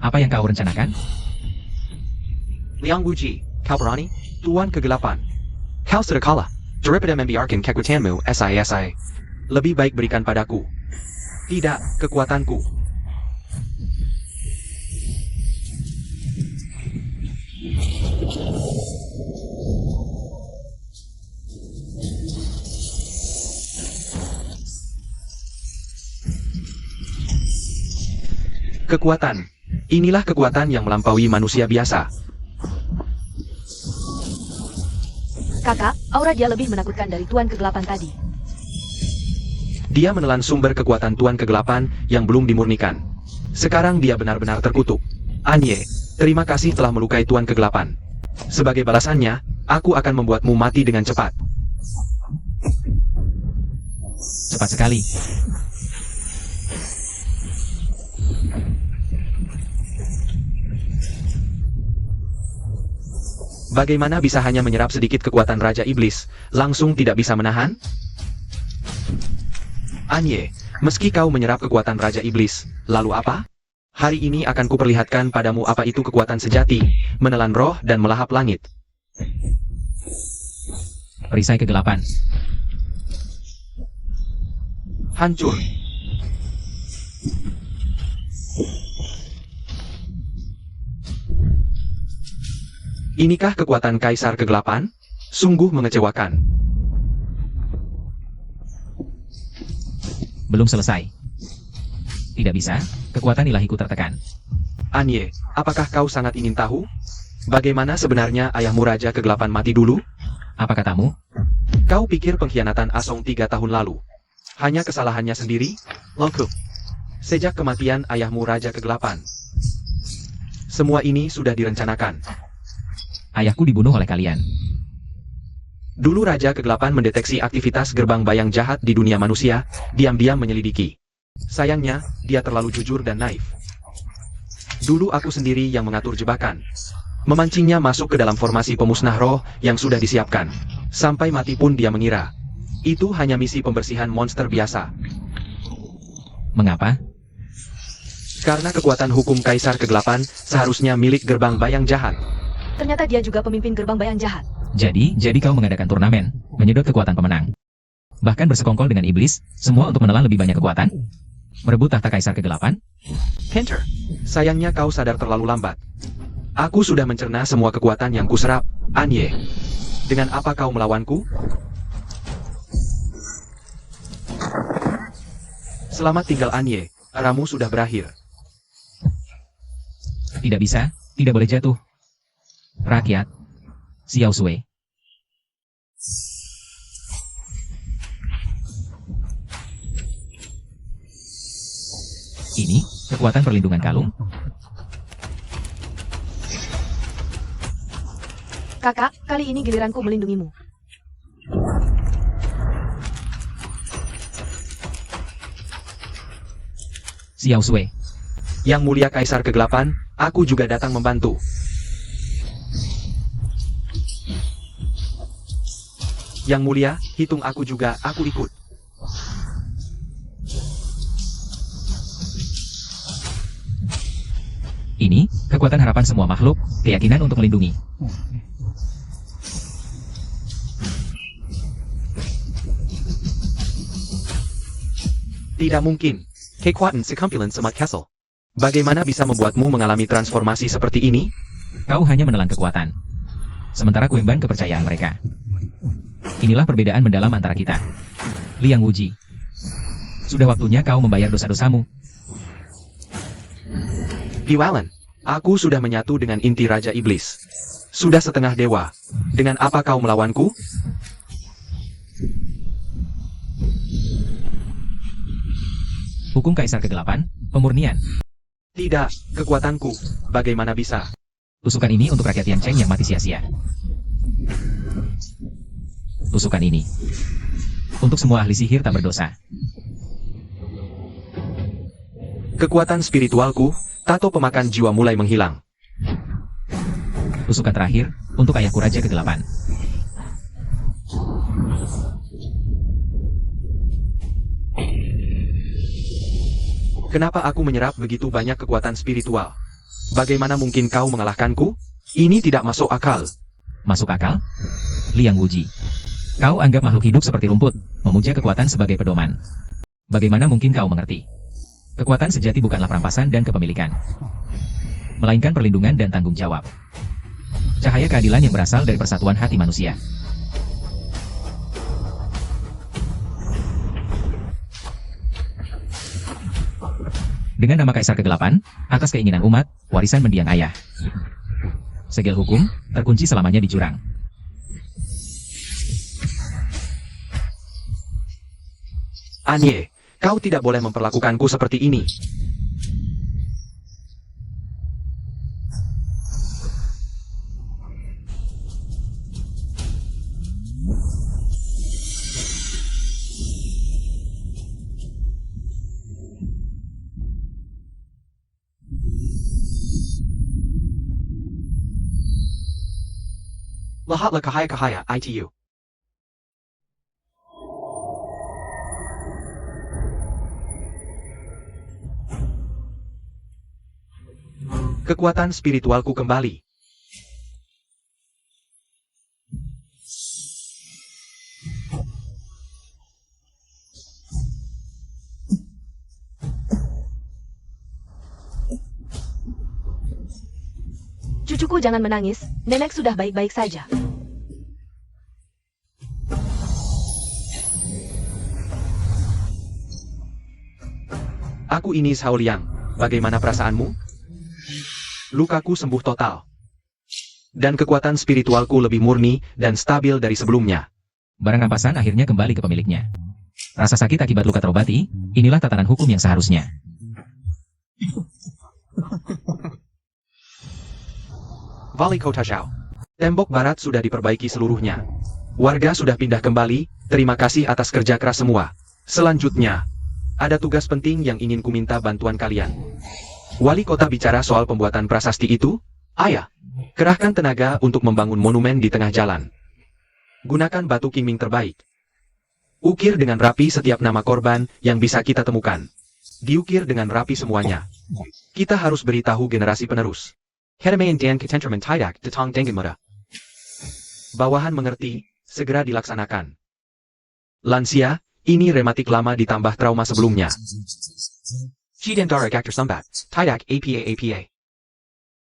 Apa yang kau rencanakan? Liang Wuji, kau berani? Tuan Kegelapan. Kau sudah kalah. Daripada membiarkan kekuatanmu, SISI. Lebih baik berikan padaku. Tidak, kekuatanku. Kekuatan. Inilah kekuatan yang melampaui manusia biasa. Kakak, aura dia lebih menakutkan dari Tuan Kegelapan tadi. Dia menelan sumber kekuatan Tuan Kegelapan yang belum dimurnikan. Sekarang dia benar-benar terkutuk. Anye, terima kasih telah melukai Tuan Kegelapan. Sebagai balasannya, aku akan membuatmu mati dengan cepat. Cepat sekali. Bagaimana bisa hanya menyerap sedikit kekuatan Raja Iblis, langsung tidak bisa menahan? Anye, meski kau menyerap kekuatan Raja Iblis, lalu apa? Hari ini akan kuperlihatkan padamu apa itu kekuatan sejati, menelan roh dan melahap langit. Perisai kegelapan. Hancur. Inikah kekuatan Kaisar Kegelapan? Sungguh mengecewakan. Belum selesai. Tidak bisa, kekuatan ilahiku tertekan. Anye, apakah kau sangat ingin tahu? Bagaimana sebenarnya ayahmu Raja Kegelapan mati dulu? Apa katamu? Kau pikir pengkhianatan Asong 3 tahun lalu hanya kesalahannya sendiri? Lengkap. Sejak kematian ayahmu Raja Kegelapan, semua ini sudah direncanakan. Ayahku dibunuh oleh kalian. Dulu Raja Kegelapan mendeteksi aktivitas gerbang bayang jahat di dunia manusia, diam-diam menyelidiki. Sayangnya, dia terlalu jujur dan naif. Dulu aku sendiri yang mengatur jebakan. Memancingnya masuk ke dalam formasi pemusnah roh yang sudah disiapkan. Sampai mati pun dia mengira itu hanya misi pembersihan monster biasa. Mengapa? Karena kekuatan hukum Kaisar Kegelapan seharusnya milik gerbang bayang jahat. Ternyata dia juga pemimpin gerbang bayang jahat. Jadi kau mengadakan turnamen, menyedot kekuatan pemenang. Bahkan bersekongkol dengan iblis, semua untuk menelan lebih banyak kekuatan? Merebut tahta Kaisar Kegelapan? Hunter, sayangnya kau sadar terlalu lambat. Aku sudah mencerna semua kekuatan yang kuserap, Anye. Dengan apa kau melawanku? Selamat tinggal Anye, eramu sudah berakhir. Tidak bisa, tidak boleh jatuh. Rakyat, Xiao Sui. Ini, kekuatan perlindungan kalung. Kakak, kali ini giliranku melindungimu. Xiao Sui. Yang mulia Kaisar Kegelapan, aku juga datang membantu. Yang mulia, hitung aku juga, aku ikut. Ini, kekuatan harapan semua makhluk, keyakinan untuk melindungi. Tidak mungkin. Kekuatan sekumpulan Semat Castle. Bagaimana bisa membuatmu mengalami transformasi seperti ini? Kau hanya menelan kekuatan. Sementara ku emban kepercayaan mereka. Inilah perbedaan mendalam antara kita. Liang Wuji. Sudah waktunya kau membayar dosa-dosamu. Piwalan, aku sudah menyatu dengan inti Raja Iblis. Sudah setengah dewa. Dengan apa kau melawanku? Hukum Kaisar Kegelapan, pemurnian. Tidak, kekuatanku. Bagaimana bisa? Tusukan ini untuk rakyat Yan Cheng yang mati sia-sia. Tusukan ini untuk semua ahli sihir tak berdosa. Kekuatan spiritualku, tato pemakan jiwa mulai menghilang. Tusukan terakhir untuk ayahku Raja Kegelapan. Kenapa aku menyerap begitu banyak kekuatan spiritual? Bagaimana mungkin kau mengalahkanku? Ini tidak masuk akal. Masuk akal? Liang Wuji. Kau anggap makhluk hidup seperti rumput, memuja kekuatan sebagai pedoman. Bagaimana mungkin kau mengerti? Kekuatan sejati bukanlah perampasan dan kepemilikan, melainkan perlindungan dan tanggung jawab. Cahaya keadilan yang berasal dari persatuan hati manusia. Dengan nama Kaisar Kegelapan, atas keinginan umat, warisan mendiang ayah. Segel hukum, terkunci selamanya di jurang. Anye, kau tidak boleh memperlakukanku seperti ini. Lahatlah kahaya-kahaya, ITU. Kekuatan spiritualku kembali. Cucuku jangan menangis, nenek sudah baik-baik saja. Aku ini Xiao Liang. Bagaimana perasaanmu? Lukaku sembuh total. Dan kekuatan spiritualku lebih murni dan stabil dari sebelumnya. Barang rampasan akhirnya kembali ke pemiliknya. Rasa sakit akibat luka terobati, inilah tatanan hukum yang seharusnya. Vali Kota Xiao. Tembok barat sudah diperbaiki seluruhnya. Warga sudah pindah kembali, terima kasih atas kerja keras semua. Selanjutnya, ada tugas penting yang ingin kuminta bantuan kalian. Wali kota bicara soal pembuatan prasasti itu? Ayah, kerahkan tenaga untuk membangun monumen di tengah jalan. Gunakan batu kiming terbaik. Ukir dengan rapi setiap nama korban yang bisa kita temukan. Diukir dengan rapi semuanya. Kita harus beritahu generasi penerus. Hermain dan ketentraman tidak datang dengan mudah. Bawahan mengerti, segera dilaksanakan. Lansia, ini rematik lama ditambah trauma sebelumnya. Cidendara Gakter Sumbat, tidak APA.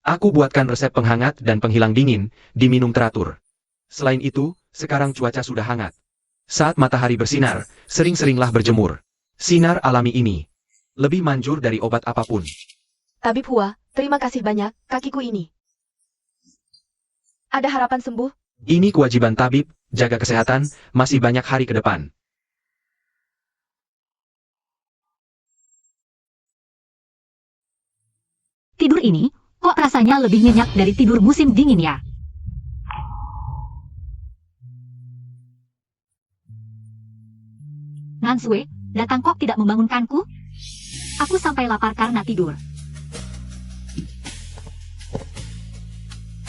Aku buatkan resep penghangat dan penghilang dingin, diminum teratur. Selain itu, sekarang cuaca sudah hangat. Saat matahari bersinar, sering-seringlah berjemur. Sinar alami ini lebih manjur dari obat apapun. Tabib Hua, terima kasih banyak, kakiku ini. Ada harapan sembuh? Ini kewajiban tabib, jaga kesehatan, masih banyak hari ke depan. Tidur ini, kok rasanya lebih nyenyak dari tidur musim dingin ya? Nansue, datang kok tidak membangunkanku? Aku sampai lapar karena tidur.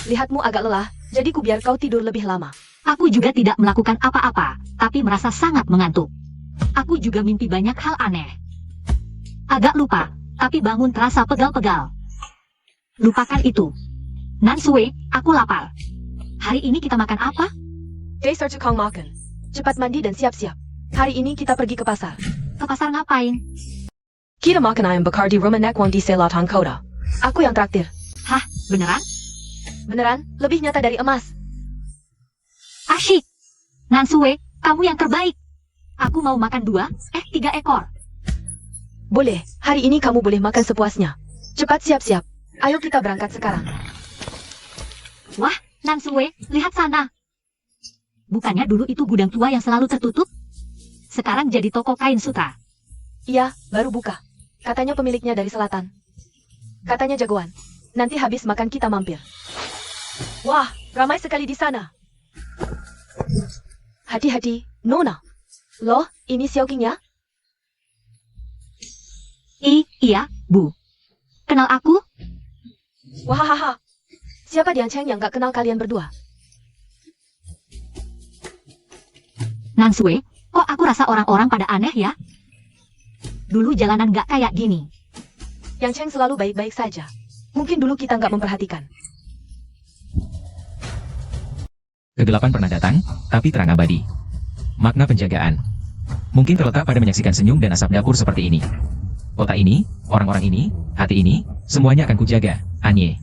Lihatmu agak lelah, jadi ku biar kau tidur lebih lama. Aku juga tidak melakukan apa-apa, tapi merasa sangat mengantuk. Aku juga mimpi banyak hal aneh. Agak lupa, tapi bangun terasa pegal-pegal. Lupakan itu. Nansue, aku lapar. Hari ini kita makan apa? Dasar tukang makan. Cepat mandi dan siap-siap. Hari ini kita pergi ke pasar. Ke pasar ngapain? Kita makan ayam bakar di rumah Nekwang di Selatan Kota. Aku yang traktir. Hah, beneran? Beneran, lebih nyata dari emas. Asyik. Nansue, kamu yang terbaik. Aku mau makan 3 ekor. Boleh, hari ini kamu boleh makan sepuasnya. Cepat siap-siap. Ayo kita berangkat sekarang. Wah, Nansue, lihat sana. Bukannya dulu itu gudang tua yang selalu tertutup? Sekarang jadi toko kain sutra. Iya, baru buka. Katanya pemiliknya dari selatan. Katanya jagoan. Nanti habis makan kita mampir. Wah, ramai sekali di sana. Hati-hati, Nona. Loh, ini Xiaoqing ya? Iya, Bu. Kenal aku? Wahahaha. Siapa Dian Cheng yang gak kenal kalian berdua? Nansue, kok aku rasa orang-orang pada aneh ya? Dulu jalanan gak kayak gini. Yang Cheng selalu baik-baik saja. Mungkin dulu kita nggak memperhatikan. Kegelapan pernah datang, tapi terang abadi. Makna penjagaan mungkin terletak pada menyaksikan senyum dan asap dapur seperti ini. Kota ini, orang-orang ini, hati ini, semuanya akan kujaga, Anye.